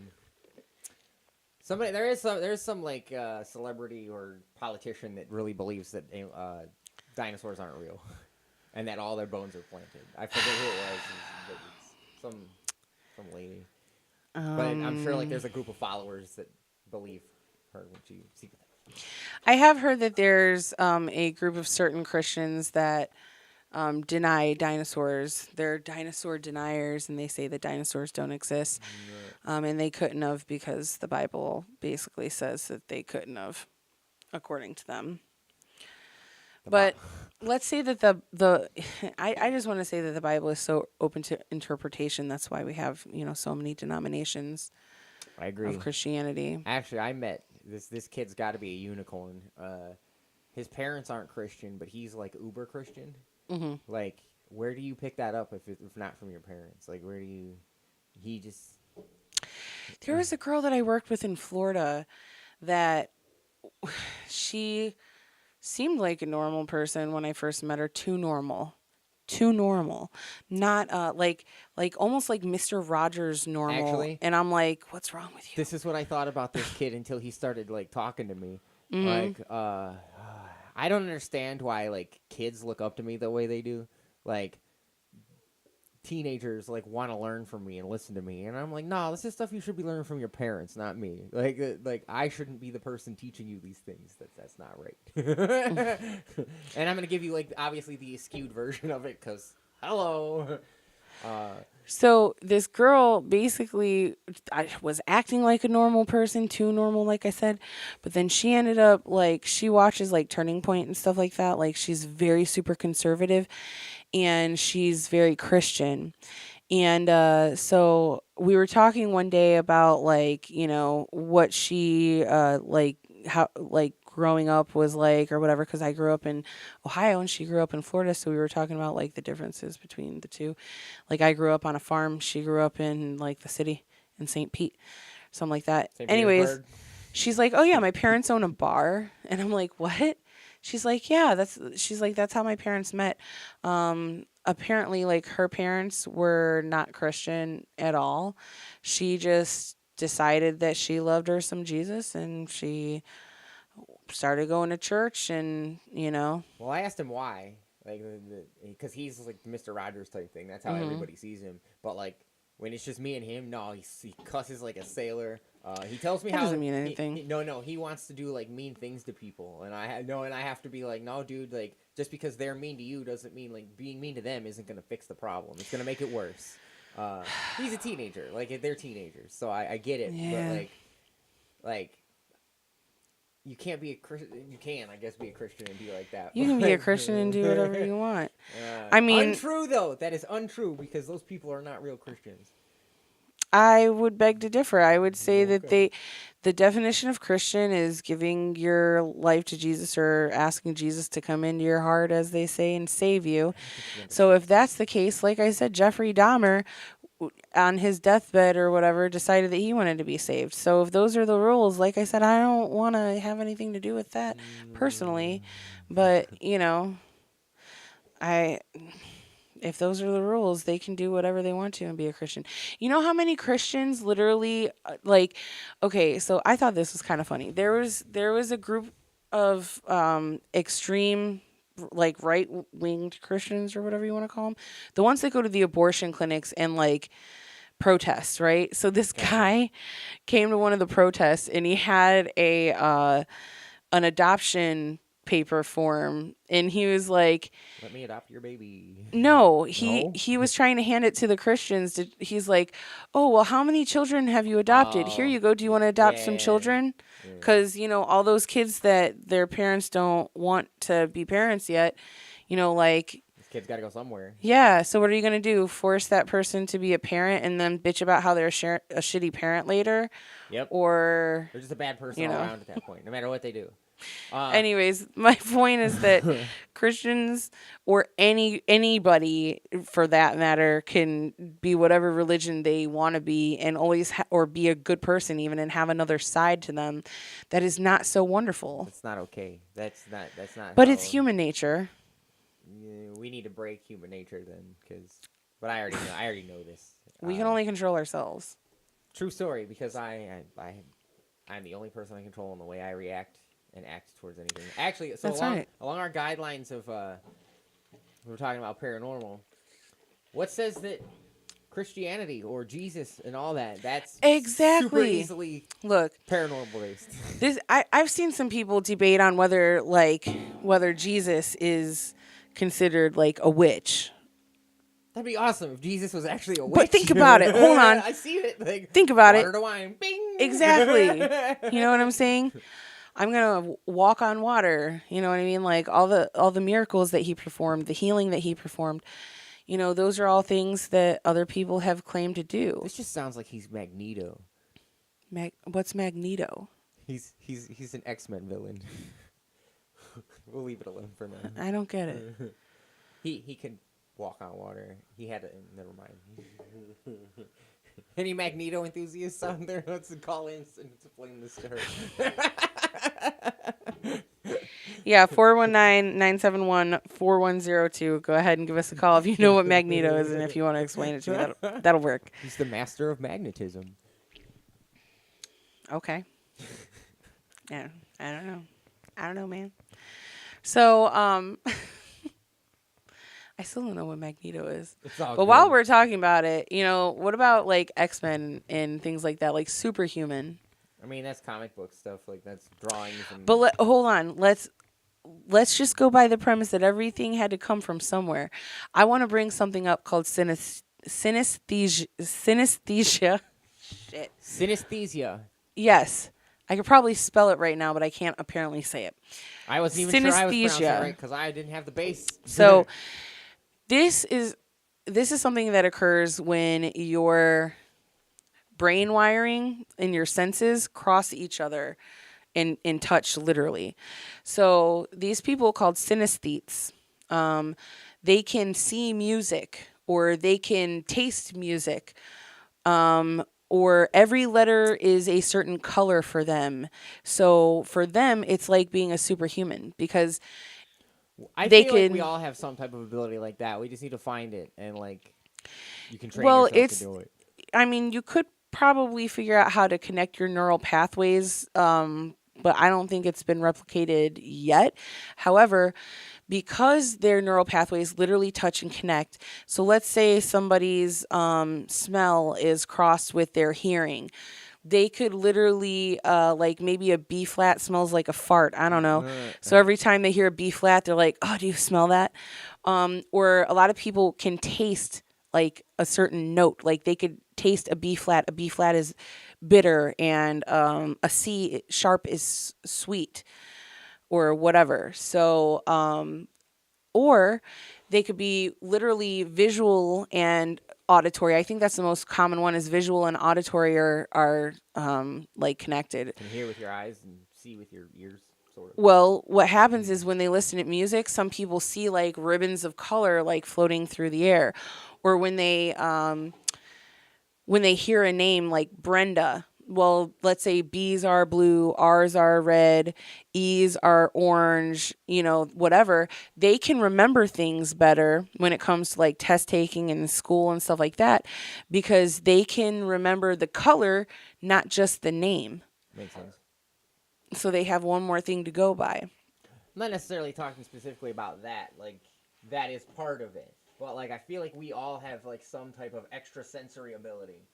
Speaker 2: Somebody there is some like celebrity or politician that really believes that dinosaurs aren't real, and that all their bones are planted. I forget who it was, but it's some lady. But I'm sure like there's a group of followers that believe her when she sees that.
Speaker 1: I have heard that there's a group of certain Christians that deny dinosaurs. They're dinosaur deniers, and they say that dinosaurs don't exist. And they couldn't have, because the Bible basically says that they couldn't have, according to them. But let's say that I just want to say that the Bible is so open to interpretation. That's why we have, so many denominations
Speaker 2: I agree.
Speaker 1: of Christianity.
Speaker 2: Actually, I met this kid's got to be a unicorn. His parents aren't Christian, but he's like uber Christian.
Speaker 1: Mm-hmm.
Speaker 2: Like, where do you pick that up if not from your parents? Like, where do you? He just.
Speaker 1: There was a girl that I worked with in Florida that she seemed like a normal person when I first met her. Too normal. Not like almost like Mr. Rogers normal.
Speaker 2: Actually-
Speaker 1: and I'm like, what's wrong with you?
Speaker 2: This is what I thought about this kid until he started like talking to me.
Speaker 1: Mm-hmm.
Speaker 2: Like, I don't understand why like kids look up to me the way they do. Like, teenagers like want to learn from me and listen to me, and I'm like, no, this is stuff you should be learning from your parents, not me. Like I shouldn't be the person teaching you these things. That's not right. And I'm gonna give you like obviously the skewed version of it, because hello.
Speaker 1: So this girl basically was acting like a normal person, too normal, like I said. But then she ended up like, she watches like Turning Point and stuff like that. Like, she's very super conservative, and she's very Christian. And so we were talking one day about like, what she like, how like growing up was like or whatever, because I grew up in Ohio and she grew up in Florida, so we were talking about like the differences between the two. Like I grew up on a farm, she grew up in like the city in St. Pete, something like that.
Speaker 2: St.
Speaker 1: Anyways,
Speaker 2: Petersburg.
Speaker 1: she's like, "Oh yeah, my parents own a bar," and I'm like, "What?" She's like, "Yeah, that's how my parents met." Apparently, like her parents were not Christian at all. She just decided that she loved her some Jesus, and she started going to church, and
Speaker 2: Well, I asked him why, like, because he's like the Mr. Rogers type thing. That's how everybody sees him. But like when it's just me and him, no, he cusses like a sailor. He tells me
Speaker 1: That
Speaker 2: how
Speaker 1: doesn't mean anything.
Speaker 2: No, he wants to do like mean things to people, and I have to be like, no, dude, like just because they're mean to you doesn't mean like being mean to them isn't gonna fix the problem. It's gonna make it worse. He's a teenager, like they're teenagers, so I get it.
Speaker 1: Yeah.
Speaker 2: But like. You can't be a Christian. You can, I guess, be a Christian and be like that.
Speaker 1: You can be a Christian and do whatever you want.
Speaker 2: I
Speaker 1: I mean-
Speaker 2: untrue though. That is untrue because those people are not real Christians.
Speaker 1: I would beg to differ. I would say that
Speaker 2: Okay.
Speaker 1: the definition of Christian is giving your life to Jesus or asking Jesus to come into your heart, as they say, and save you. So if that's the case, like I said, Jeffrey Dahmer, on his deathbed or whatever, decided that he wanted to be saved. So if those are the rules, like I said, I don't want to have anything to do with that personally. But if those are the rules, they can do whatever they want to and be a Christian. You know how many Christians literally okay, so I thought this was kind of funny. There was a group of extreme like right-winged Christians or whatever you want to call them. The ones that go to the abortion clinics and like protests, right? So this guy came to one of the protests and he had an adoption paper form, and he was like,
Speaker 2: Let me adopt your baby.
Speaker 1: no,
Speaker 2: No?
Speaker 1: he was trying to hand it to the Christians. He's like, "Oh, well, how many children have you adopted? Here
Speaker 2: Oh.
Speaker 1: you go. Do you want to adopt some
Speaker 2: Yeah.
Speaker 1: children? Because, all those kids that their parents don't want to be parents yet, like,
Speaker 2: This kid's got to go somewhere.
Speaker 1: yeah, so what are you going to do? Force that person to be a parent and then bitch about how they're a shitty parent later?
Speaker 2: Yep.
Speaker 1: Or,
Speaker 2: They're just a bad person all around at that point, no matter what they do.
Speaker 1: anyways, my point is that Christians or anybody for that matter can be whatever religion they want to be and always or be a good person even and have another side to them that is not so wonderful.
Speaker 2: That's not okay. That's not.
Speaker 1: But
Speaker 2: how-
Speaker 1: it's human nature.
Speaker 2: Yeah, we need to break human nature then, but I already know this.
Speaker 1: We can only control ourselves.
Speaker 2: True story, because I'm the only person I control in the way I react and act towards anything. Actually, so
Speaker 1: That's
Speaker 2: along,
Speaker 1: right.
Speaker 2: along our guidelines of we were talking about paranormal. What says that Christianity or Jesus and all that's super
Speaker 1: Exactly.
Speaker 2: easily
Speaker 1: Look,
Speaker 2: paranormal based?
Speaker 1: I've seen some people debate on whether Jesus is considered like a witch.
Speaker 2: That'd be awesome if Jesus was actually a witch.
Speaker 1: But think about it. Hold on.
Speaker 2: I see it. Like,
Speaker 1: Think about
Speaker 2: water
Speaker 1: it.
Speaker 2: to wine. Bing.
Speaker 1: Exactly. You know what I'm saying? I'm gonna walk on water. You know what I mean? Like all the miracles that he performed, the healing that he performed. Those are all things that other people have claimed to do.
Speaker 2: This just sounds like he's Magneto.
Speaker 1: What's Magneto?
Speaker 2: He's an X-Men villain. We'll leave it alone for now.
Speaker 1: I don't get it.
Speaker 2: He can walk on water. He had it. Never mind. Any Magneto enthusiasts out there? Let's call in and explain this to her.
Speaker 1: Yeah, 419-971-4102. Go ahead and give us a call if you know what Magneto is and if you want to explain it to me. That'll work.
Speaker 2: He's the master of magnetism.
Speaker 1: Okay. Yeah, I don't know. I don't know, man. So, I still don't know what Magneto is.
Speaker 2: It's all
Speaker 1: But
Speaker 2: good.
Speaker 1: while we're talking about it, what about like X-Men and things like that, like Superhuman?
Speaker 2: I mean, that's comic book stuff. Like that's drawings. And
Speaker 1: But hold on, let's just go by the premise that everything had to come from somewhere. I want to bring something up called synesthesia. Shit.
Speaker 2: synesthesia.
Speaker 1: Yes. I could probably spell it right now, but I can't apparently say it.
Speaker 2: I wasn't even sure I was pronouncing
Speaker 1: Synesthesia.
Speaker 2: it right because I didn't have the base.
Speaker 1: So this is something that occurs when your brain wiring and your senses cross each other in touch literally. So these people called synesthetes, they can see music or they can taste music, or every letter is a certain color for them. So for them, it's like being a superhuman because
Speaker 2: I
Speaker 1: they
Speaker 2: feel like we
Speaker 1: can.
Speaker 2: all have some type of ability like that. We just need to find it, and like you can train
Speaker 1: Well,
Speaker 2: yourself to do it.
Speaker 1: I mean, you could probably figure out how to connect your neural pathways, but I don't think it's been replicated yet. However, because their neural pathways literally touch and connect, so let's say somebody's smell is crossed with their hearing. They could literally, like maybe a B flat smells like a fart. I don't know. So every time they hear a B flat, they're like, "Oh, do you smell that?" Or a lot of people can taste like a certain note. Like they could taste a B flat. A B flat is bitter, and a C sharp is sweet, or whatever. So, or they could be literally visual and auditory. I think that's the most common one is visual and auditory are like connected.
Speaker 2: You can hear with your eyes and see with your ears, sort of.
Speaker 1: Well, what happens is when they listen to music, some people see like ribbons of color like floating through the air, or when they hear a name like Brenda. Well, let's say B's are blue, R's are red, E's are orange, whatever. They can remember things better when it comes to like test taking in school and stuff like that because they can remember the color, not just the name.
Speaker 2: Makes sense.
Speaker 1: So they have one more thing to go by.
Speaker 2: I'm not necessarily talking specifically about that. Like, that is part of it. But, like, I feel like we all have, like, some type of extrasensory ability.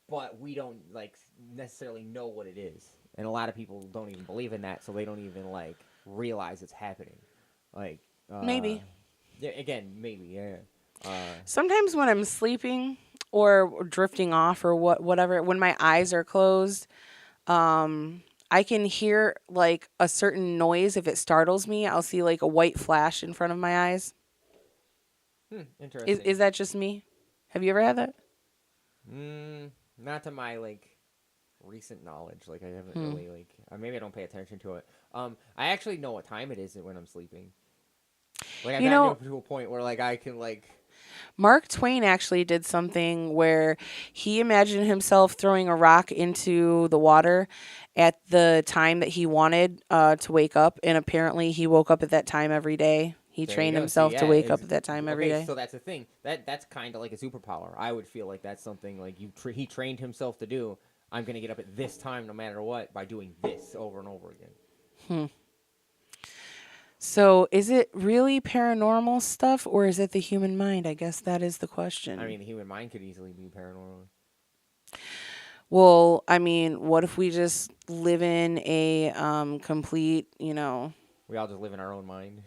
Speaker 2: But we don't, like, necessarily know what it is. And a lot of people don't even believe in that, so they don't even, like, realize it's happening. Like,
Speaker 1: Maybe.
Speaker 2: Yeah, again, maybe, yeah.
Speaker 1: Sometimes when I'm sleeping or drifting off or whatever, when my eyes are closed, I can hear like a certain noise. If it startles me, I'll see like a white flash in front of my eyes.
Speaker 2: Interesting.
Speaker 1: Is that just me? Have you ever had that?
Speaker 2: Not to my, like, recent knowledge. Like, I haven't really, like, maybe I don't pay attention to it. I actually know what time it is when I'm sleeping. Like, I've gotten to a point where, like, I can, like...
Speaker 1: Mark Twain actually did something where he imagined himself throwing a rock into the water at the time that he wanted to wake up, and apparently he woke up at that time every day. He trained himself to wake up at that time every day.
Speaker 2: So that's the thing. That's kind of like a superpower. I would feel like that's something like he trained himself to do. I'm going to get up at this time no matter what by doing this over and over again.
Speaker 1: So is it really paranormal stuff or is it the human mind? I guess that is the question.
Speaker 2: I mean, the human mind could easily be paranormal.
Speaker 1: Well, I mean, what if we just live in a complete,
Speaker 2: We all just live in our own mind.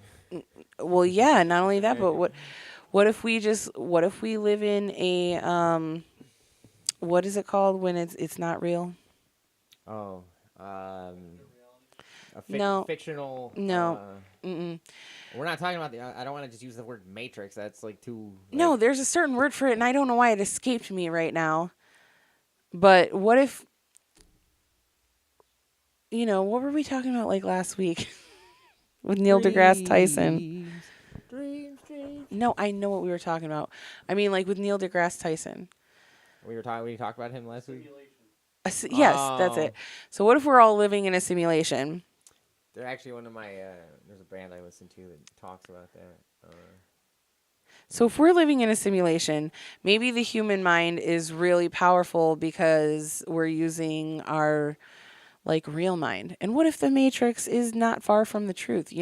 Speaker 1: Well, yeah, not only that, but what if we live in a what is it called when it's not real?
Speaker 2: Oh,
Speaker 1: No.
Speaker 2: fictional.
Speaker 1: No.
Speaker 2: We're not talking about I don't want to just use the word Matrix. That's like too.
Speaker 1: No, there's a certain word for it, and I don't know why it escaped me right now. But what if, what were we talking about like last week with Neil deGrasse Tyson?
Speaker 2: Dreams.
Speaker 1: No, I know what we were talking about. I mean, like with Neil deGrasse Tyson.
Speaker 2: We talked about him last week.
Speaker 1: Yes, that's it. So what if we're all living in a simulation?
Speaker 2: They're actually one of my. There's a band I listen to that talks about that.
Speaker 1: So if we're living in a simulation, maybe the human mind is really powerful because we're using our like real mind. And what if the Matrix is not far from the truth?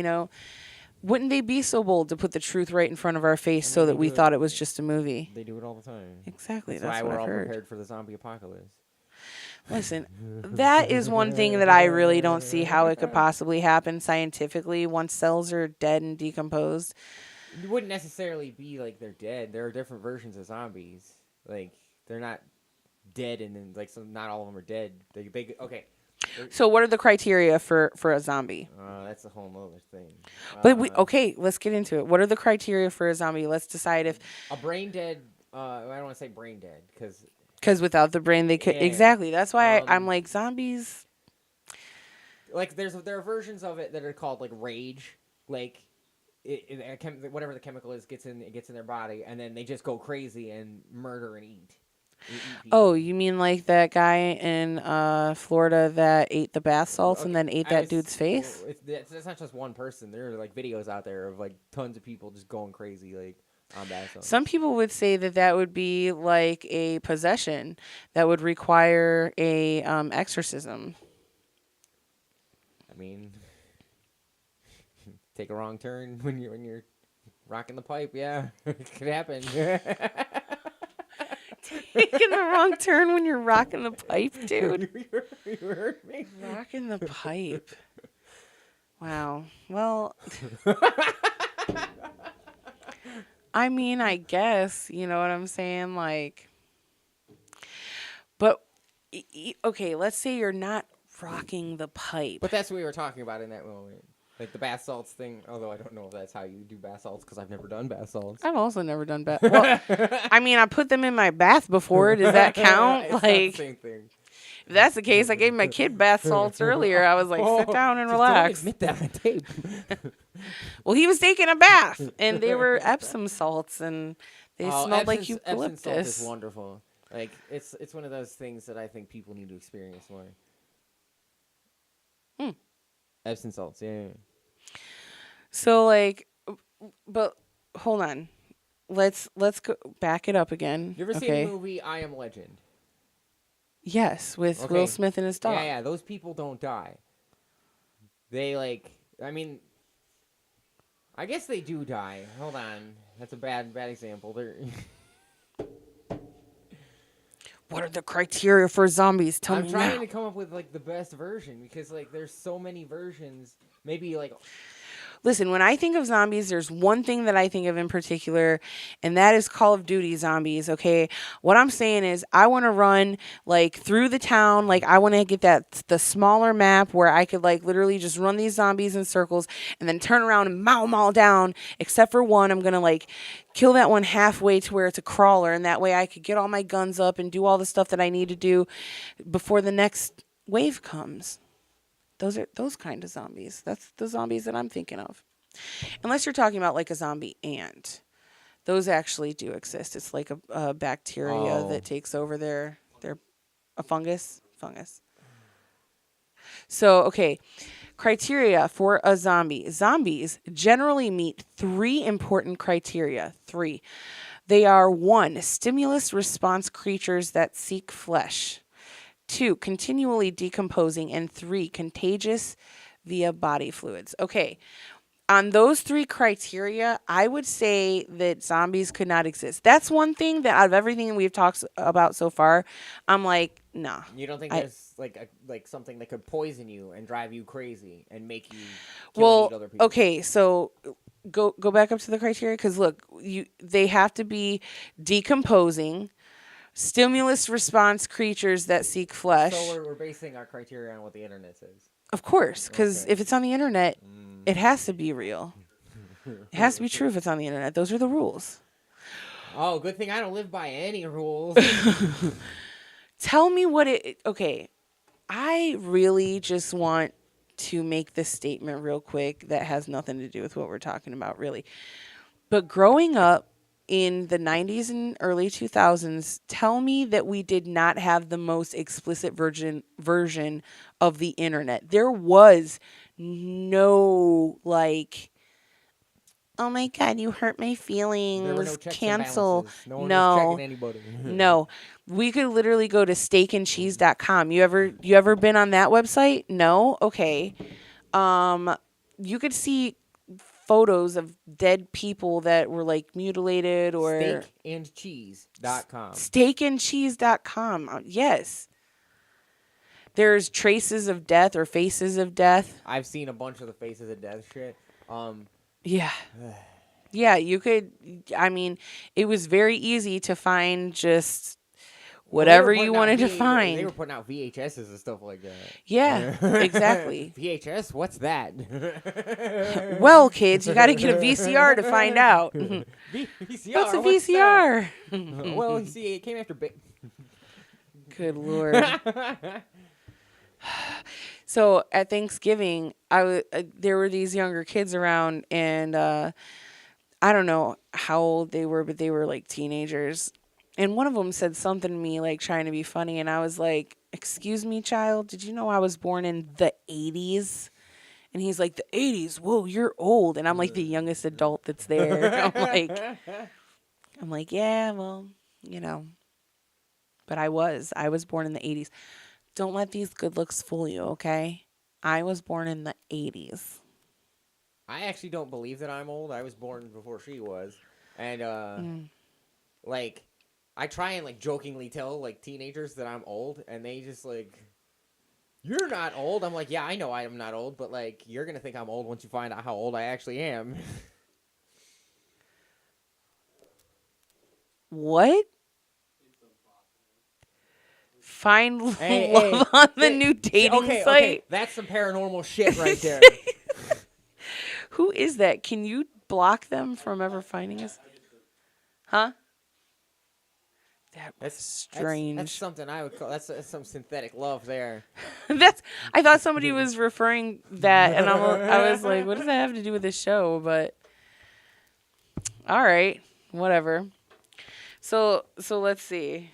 Speaker 1: Wouldn't they be so bold to put the truth right in front of our face so that we thought it was just a movie?
Speaker 2: They do it all the time.
Speaker 1: Exactly.
Speaker 2: That's why
Speaker 1: what
Speaker 2: we're
Speaker 1: I've
Speaker 2: all
Speaker 1: heard.
Speaker 2: prepared for the zombie apocalypse.
Speaker 1: Listen, that is one thing that I really don't see how it could possibly happen scientifically once cells are dead and decomposed.
Speaker 2: It wouldn't necessarily be like they're dead. There are different versions of zombies. Like, they're not dead and then, like, so not all of them are dead. Okay.
Speaker 1: So what are the criteria for a zombie?
Speaker 2: That's a whole nother thing.
Speaker 1: But let's get into it. What are the criteria for a zombie? Let's decide if...
Speaker 2: A brain dead, I don't want to say brain dead, because
Speaker 1: without the brain they could...
Speaker 2: Yeah.
Speaker 1: Exactly. That's why I'm like, zombies...
Speaker 2: like there are versions of it that are called like rage, like whatever the chemical is gets in their body, and then they just go crazy and murder and eat. People.
Speaker 1: Oh, you mean like that guy in Florida that ate the bath salts and then ate that dude's face?
Speaker 2: It's not just one person. There are like videos out there of like tons of people just going crazy like on bath salts.
Speaker 1: Some people would say that would be like a possession that would require a exorcism.
Speaker 2: I mean, take a wrong turn when you're rocking the pipe. Yeah, it could happen.
Speaker 1: Taking the wrong turn when you're rocking the pipe, dude.
Speaker 2: You heard me.
Speaker 1: Rocking the pipe. Wow. Well, I mean, I guess, you know what I'm saying? Like, but, okay, let's say you're not rocking the pipe.
Speaker 2: But that's what we were talking about in that moment. Like the bath salts thing, although I don't know if that's how you do bath salts because I've never done bath salts.
Speaker 1: I've also never done bath. Well, I mean, I put them in my bath before. Does that count?
Speaker 2: It's
Speaker 1: like,
Speaker 2: not the same thing.
Speaker 1: If that's the case, I gave my kid bath salts earlier. I was like, sit down and relax.
Speaker 2: Don't admit that on tape.
Speaker 1: Well, he was taking a bath, and they were Epsom salts, and they smelled like
Speaker 2: Epsom
Speaker 1: eucalyptus.
Speaker 2: salt is wonderful. Like it's one of those things that I think people need to experience more. Epsom salts, yeah.
Speaker 1: So, like, but hold on, let's go back it up again.
Speaker 2: You ever seen the movie I Am Legend?
Speaker 1: Yes, with Will Smith and his dog.
Speaker 2: Yeah. Those people don't die. They I mean, I guess they do die. Hold on, that's a bad example. They're.
Speaker 1: What are the criteria for zombies? Tell me now.
Speaker 2: I'm trying to come up with like the best version because like there's so many versions. Maybe like.
Speaker 1: Listen, when I think of zombies, there's one thing that I think of in particular, and that is Call of Duty zombies, okay? What I'm saying is I want to run, like, through the town. Like, I want to get the smaller map where I could, like, literally just run these zombies in circles and then turn around and mow them all down, except for one. I'm going to, like, kill that one halfway to where it's a crawler, and that way I could get all my guns up and do all the stuff that I need to do before the next wave comes. Those are those kind of zombies. That's the zombies that I'm thinking of. Unless you're talking about like a zombie ant. Those actually do exist. It's like a bacteria that takes over their a fungus. So, okay. Criteria for a zombie. Zombies generally meet 3 important criteria. 3. They are 1, stimulus response creatures that seek flesh. 2, continually decomposing, and 3, contagious via body fluids. Okay, on those 3 criteria, I would say that zombies could not exist. That's one thing that out of everything we've talked about so far, I'm like, nah.
Speaker 2: You don't think there's like something that could poison you and drive you crazy and make you kill and eat other people?
Speaker 1: Okay, so go back up to the criteria because look, they have to be decomposing. Stimulus response creatures that seek flesh.
Speaker 2: So we're basing our criteria on what the internet says.
Speaker 1: Of course, because if it's on the internet, it has to be real. It has to be true if it's on the internet. Those are the rules.
Speaker 2: Oh, good thing I don't live by any rules.
Speaker 1: Tell me what it... Okay, I really just want to make this statement real quick that has nothing to do with what we're talking about, really. But growing up, in the 90s and early 2000s, tell me that we did not have the most explicit version of the internet. There was no, like, oh my God, you hurt my feelings.
Speaker 2: There were no checks
Speaker 1: cancel.
Speaker 2: And balances. No one was checking anybody.
Speaker 1: No. We could literally go to steakandcheese.com. You ever been on that website? No? Okay. You could see photos of dead people that were like mutilated or
Speaker 2: steakandcheese.com.
Speaker 1: Steakandcheese.com. Yes. There's traces of death or faces of death.
Speaker 2: I've seen a bunch of the faces of death shit.
Speaker 1: Yeah. Yeah, you could, I mean, it was very easy to find just whatever you wanted to find.
Speaker 2: They were putting out VHSs and stuff like that.
Speaker 1: Yeah, exactly.
Speaker 2: VHS? What's that?
Speaker 1: Well, kids, you got to get a VCR to find out.
Speaker 2: VCR?
Speaker 1: What's a VCR?
Speaker 2: Well, you see, it came after...
Speaker 1: Good Lord. So at Thanksgiving, there were these younger kids around, and I don't know how old they were, but they were like teenagers. And one of them said something to me, like trying to be funny, and I was like, "Excuse me, child, did you know I was born in the '80s?" And he's like, "The '80s? Whoa, you're old." And I'm like the youngest adult that's there. I'm like, yeah, well, you know. But I was born in the '80s. Don't let these good looks fool you, okay? I was born in the '80s.
Speaker 2: I actually don't believe that I'm old. I was born before she was, and like, I try and like jokingly tell like teenagers that I'm old, and they just like, "You're not old." I'm like, "Yeah, I know I am not old, but like, you're gonna think I'm old once you find out how old I actually am."
Speaker 1: What? Find
Speaker 2: Hey,
Speaker 1: love
Speaker 2: hey,
Speaker 1: on the new dating
Speaker 2: okay,
Speaker 1: site.
Speaker 2: okay, that's some paranormal shit right there.
Speaker 1: Who is that? Can you block them from ever finding us? Huh? That was strange.
Speaker 2: That's something I would call that's some synthetic love there.
Speaker 1: That's. I thought somebody was referring that, and I was like, what does that have to do with this show? But all right, whatever. So let's see.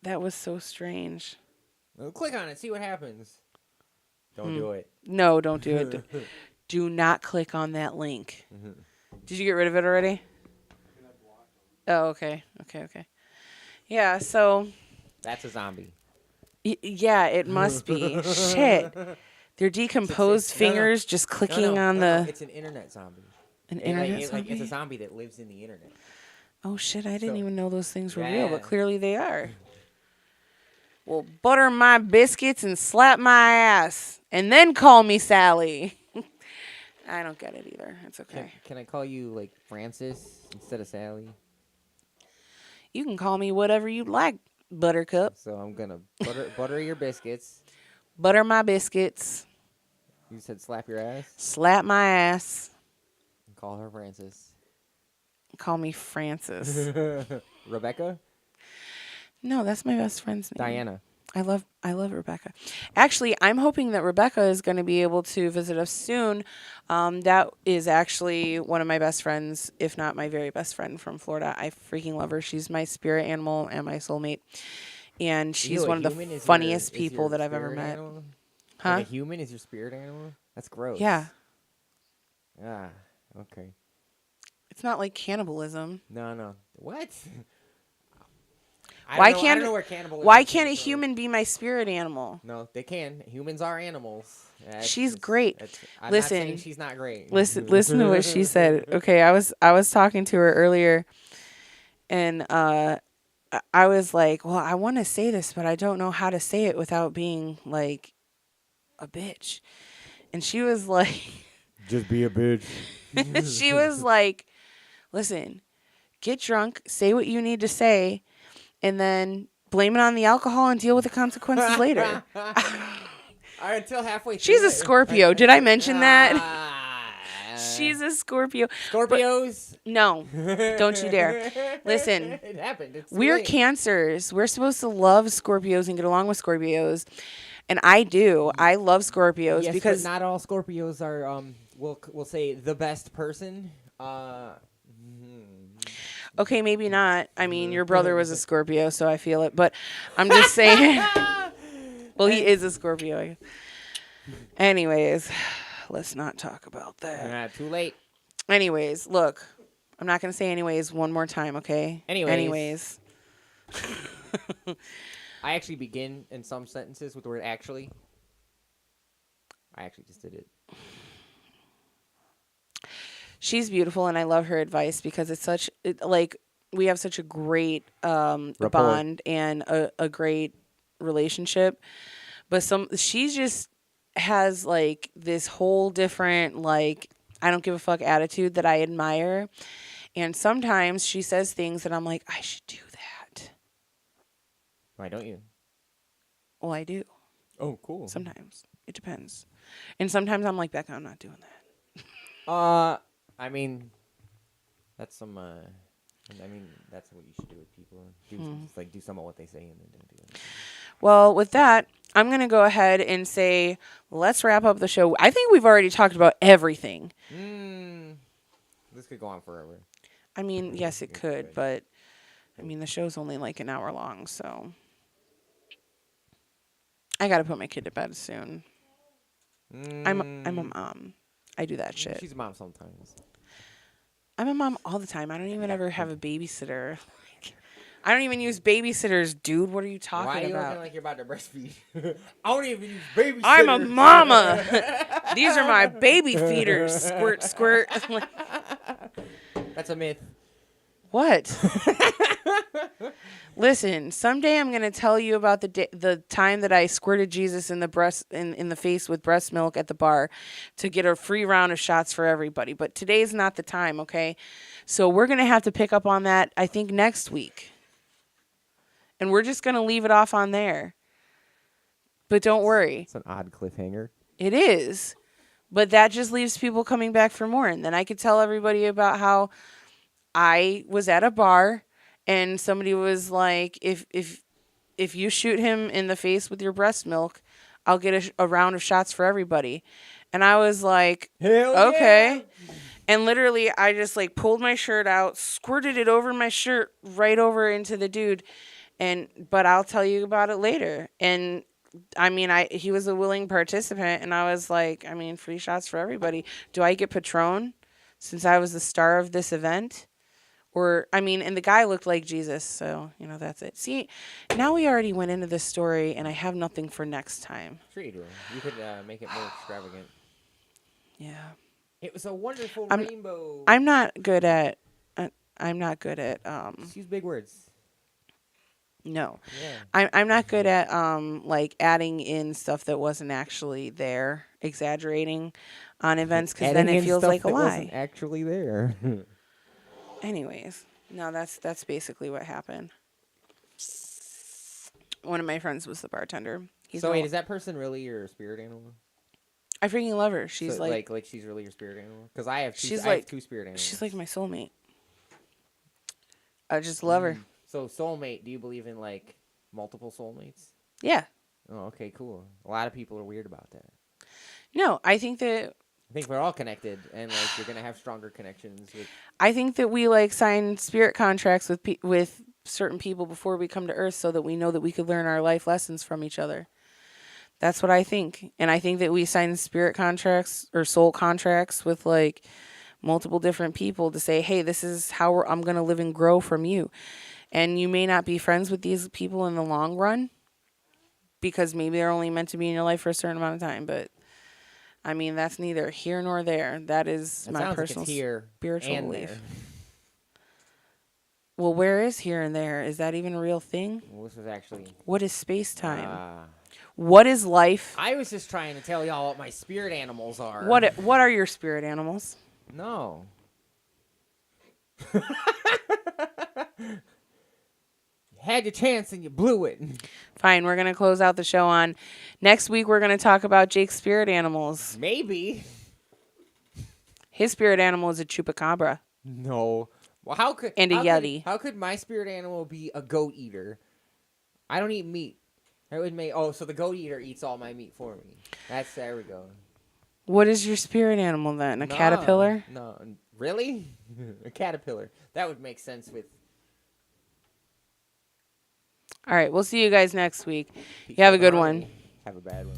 Speaker 1: That was so strange.
Speaker 2: Well, click on it, see what happens. Don't do it.
Speaker 1: No, don't do it. Do not click on that link. Did you get rid of it already? Oh, okay. Yeah, so
Speaker 2: That's a zombie.
Speaker 1: yeah, it must be. Shit. Their decomposed fingers just clicking on the
Speaker 2: It's an internet zombie.
Speaker 1: an internet zombie.
Speaker 2: It's a zombie that lives in the internet.
Speaker 1: Oh shit, I didn't
Speaker 2: So-
Speaker 1: even know those things were real,
Speaker 2: Yeah.
Speaker 1: but clearly they are. Well, butter my biscuits and slap my ass, and then call me Sally. I don't get it either. It's okay.
Speaker 2: Can I call you like Francis instead of Sally?
Speaker 1: You can call me whatever you like, Buttercup.
Speaker 2: So I'm gonna butter your biscuits.
Speaker 1: Butter my biscuits,
Speaker 2: You said slap your ass.
Speaker 1: slap my ass,
Speaker 2: And call her Francis.
Speaker 1: call me Francis.
Speaker 2: Rebecca.
Speaker 1: No, that's my best friend's name.
Speaker 2: Diana.
Speaker 1: I love Rebecca. Actually, I'm hoping that Rebecca is going to be able to visit us soon. That is actually one of my best friends, if not my very best friend from Florida. I freaking love her. She's my spirit animal and my soulmate. And she's
Speaker 2: Ew, a
Speaker 1: one of the
Speaker 2: human is
Speaker 1: funniest
Speaker 2: your- is
Speaker 1: people
Speaker 2: your
Speaker 1: that I've ever
Speaker 2: spirit
Speaker 1: met.
Speaker 2: animal?
Speaker 1: Huh?
Speaker 2: Like a human is your spirit animal? That's gross.
Speaker 1: Yeah.
Speaker 2: Ah, okay.
Speaker 1: It's not like cannibalism.
Speaker 2: No. What?
Speaker 1: Why
Speaker 2: I
Speaker 1: can't
Speaker 2: don't know where cannibalism
Speaker 1: Why
Speaker 2: came
Speaker 1: can't a
Speaker 2: from.
Speaker 1: human be my spirit animal?
Speaker 2: No, they can. Humans are animals.
Speaker 1: She's great.
Speaker 2: I'm
Speaker 1: Listen.
Speaker 2: not saying she's not great.
Speaker 1: Listen to what she said. Okay, I was talking to her earlier, and I was like, well, I want to say this, but I don't know how to say it without being like a bitch. And she was like,
Speaker 2: Just be a bitch.
Speaker 1: she was like, listen, get drunk, say what you need to say, and then blame it on the alcohol and deal with the consequences later.
Speaker 2: Until halfway through.
Speaker 1: She's a
Speaker 2: it.
Speaker 1: Scorpio. Did I mention that?
Speaker 2: Ah.
Speaker 1: She's a Scorpio.
Speaker 2: Scorpios.
Speaker 1: No, don't you dare. Listen.
Speaker 2: It happened. It's too
Speaker 1: We're
Speaker 2: late.
Speaker 1: Cancers. We're supposed to love Scorpios and get along with Scorpios. And I do. I love Scorpios
Speaker 2: Yes,
Speaker 1: because
Speaker 2: but not all Scorpios are we'll say the best person.
Speaker 1: okay, maybe not. I mean, your brother was a Scorpio, so I feel it, but I'm just saying. Well, he is a Scorpio. I guess. Anyways, let's not talk about that.
Speaker 2: Too late.
Speaker 1: Anyways, look. I'm not going to say anyways one more time, okay?
Speaker 2: Anyways. I actually begin in some sentences with the word actually. I actually just did it.
Speaker 1: She's beautiful, and I love her advice because it's like we have such a great bond and a great relationship. But she just has like this whole different like I don't give a fuck attitude that I admire. And sometimes she says things that I'm like, I should do that.
Speaker 2: Why don't you?
Speaker 1: Well, I do.
Speaker 2: Oh, cool.
Speaker 1: Sometimes. It depends. And sometimes I'm like, Becca, I'm not doing that.
Speaker 2: I mean, that's some And I mean, that's what you should do with people. Do some of what they say and then don't do it.
Speaker 1: Well, with that, I'm going to go ahead and say, let's wrap up the show. I think we've already talked about everything.
Speaker 2: This could go on forever.
Speaker 1: I mean, yes, it could, but I mean, the show's only like an hour long, so I got to put my kid to bed soon. I'm a mom. I do that shit.
Speaker 2: She's a mom sometimes.
Speaker 1: I'm a mom all the time. I don't even ever have a babysitter. I don't even use babysitters, dude. What are you talking
Speaker 2: Why are you
Speaker 1: about?
Speaker 2: looking like you're about to breastfeed? I don't even use babysitters.
Speaker 1: I'm a mama. These are my baby feeders. Squirt, squirt.
Speaker 2: That's a myth.
Speaker 1: What? Listen, someday I'm gonna tell you about the time that I squirted Jesus in the face with breast milk at the bar to get a free round of shots for everybody. But today's not the time, okay? So we're gonna have to pick up on that, I think, next week. And we're just gonna leave it off on there. But don't worry.
Speaker 2: It's an odd cliffhanger.
Speaker 1: It is. But that just leaves people coming back for more. And then I could tell everybody about how I was at a bar and somebody was like, if you shoot him in the face with your breast milk, I'll get a round of shots for everybody. And I was like,
Speaker 2: hell
Speaker 1: okay.
Speaker 2: Yeah.
Speaker 1: And literally I just like pulled my shirt out, squirted it over my shirt right over into the dude. But I'll tell you about it later. And I mean, he was a willing participant, and I was like, I mean, free shots for everybody. Do I get Patron since I was the star of this event? Or, I mean, and the guy looked like Jesus, so, that's it. See, now we already went into this story, and I have nothing for next time.
Speaker 2: Sure you do. You could make it more extravagant.
Speaker 1: Yeah.
Speaker 2: It was a wonderful rainbow.
Speaker 1: I'm not good at,
Speaker 2: Just use big words.
Speaker 1: No.
Speaker 2: Yeah.
Speaker 1: I'm not good at like adding in stuff that wasn't actually there, exaggerating on events, because then it feels like a lie.
Speaker 2: Wasn't actually there.
Speaker 1: Anyways, no, that's basically what happened. One of my friends was the bartender.
Speaker 2: Wait, is that person really your spirit animal?
Speaker 1: I freaking love her. She's
Speaker 2: like she's really your spirit animal? Because I have two.
Speaker 1: She's
Speaker 2: I have two spirit animals.
Speaker 1: She's like my soulmate. I just love her.
Speaker 2: So soulmate, do you believe in like multiple soulmates?
Speaker 1: Yeah.
Speaker 2: Oh, okay, cool. A lot of people are weird about that.
Speaker 1: No, I think
Speaker 2: we're all connected, and like you're gonna have stronger connections with.
Speaker 1: I think that we like sign spirit contracts with certain people before we come to Earth, so that we know that we could learn our life lessons from each other. That's what I think, and I think that we sign spirit contracts or soul contracts with like multiple different people to say, hey, this is how I'm gonna live and grow from you. And you may not be friends with these people in the long run because maybe they're only meant to be in your life for a certain amount of time. But, I mean, that's neither here nor there. That is my personal spiritual belief.
Speaker 2: There.
Speaker 1: Well, where is here and there? Is that even a real thing?
Speaker 2: Well, this was actually...
Speaker 1: What is space-time? What is life?
Speaker 2: I was just trying to tell y'all what my spirit animals are.
Speaker 1: What are your spirit animals?
Speaker 2: No. Had your chance and you blew it.
Speaker 1: Fine, we're going to close out the show on. Next week, we're going to talk about Jake's spirit animals.
Speaker 2: Maybe.
Speaker 1: His spirit animal is a chupacabra.
Speaker 2: No. Well, how could...
Speaker 1: And a yeti.
Speaker 2: How could my spirit animal be a goat eater? I don't eat meat. That would make... Oh, so the goat eater eats all my meat for me. There we go.
Speaker 1: What is your spirit animal then? A caterpillar?
Speaker 2: No. Really? A caterpillar. That would make sense with...
Speaker 1: All right, we'll see you guys next week. You have a good one.
Speaker 2: Have a bad one.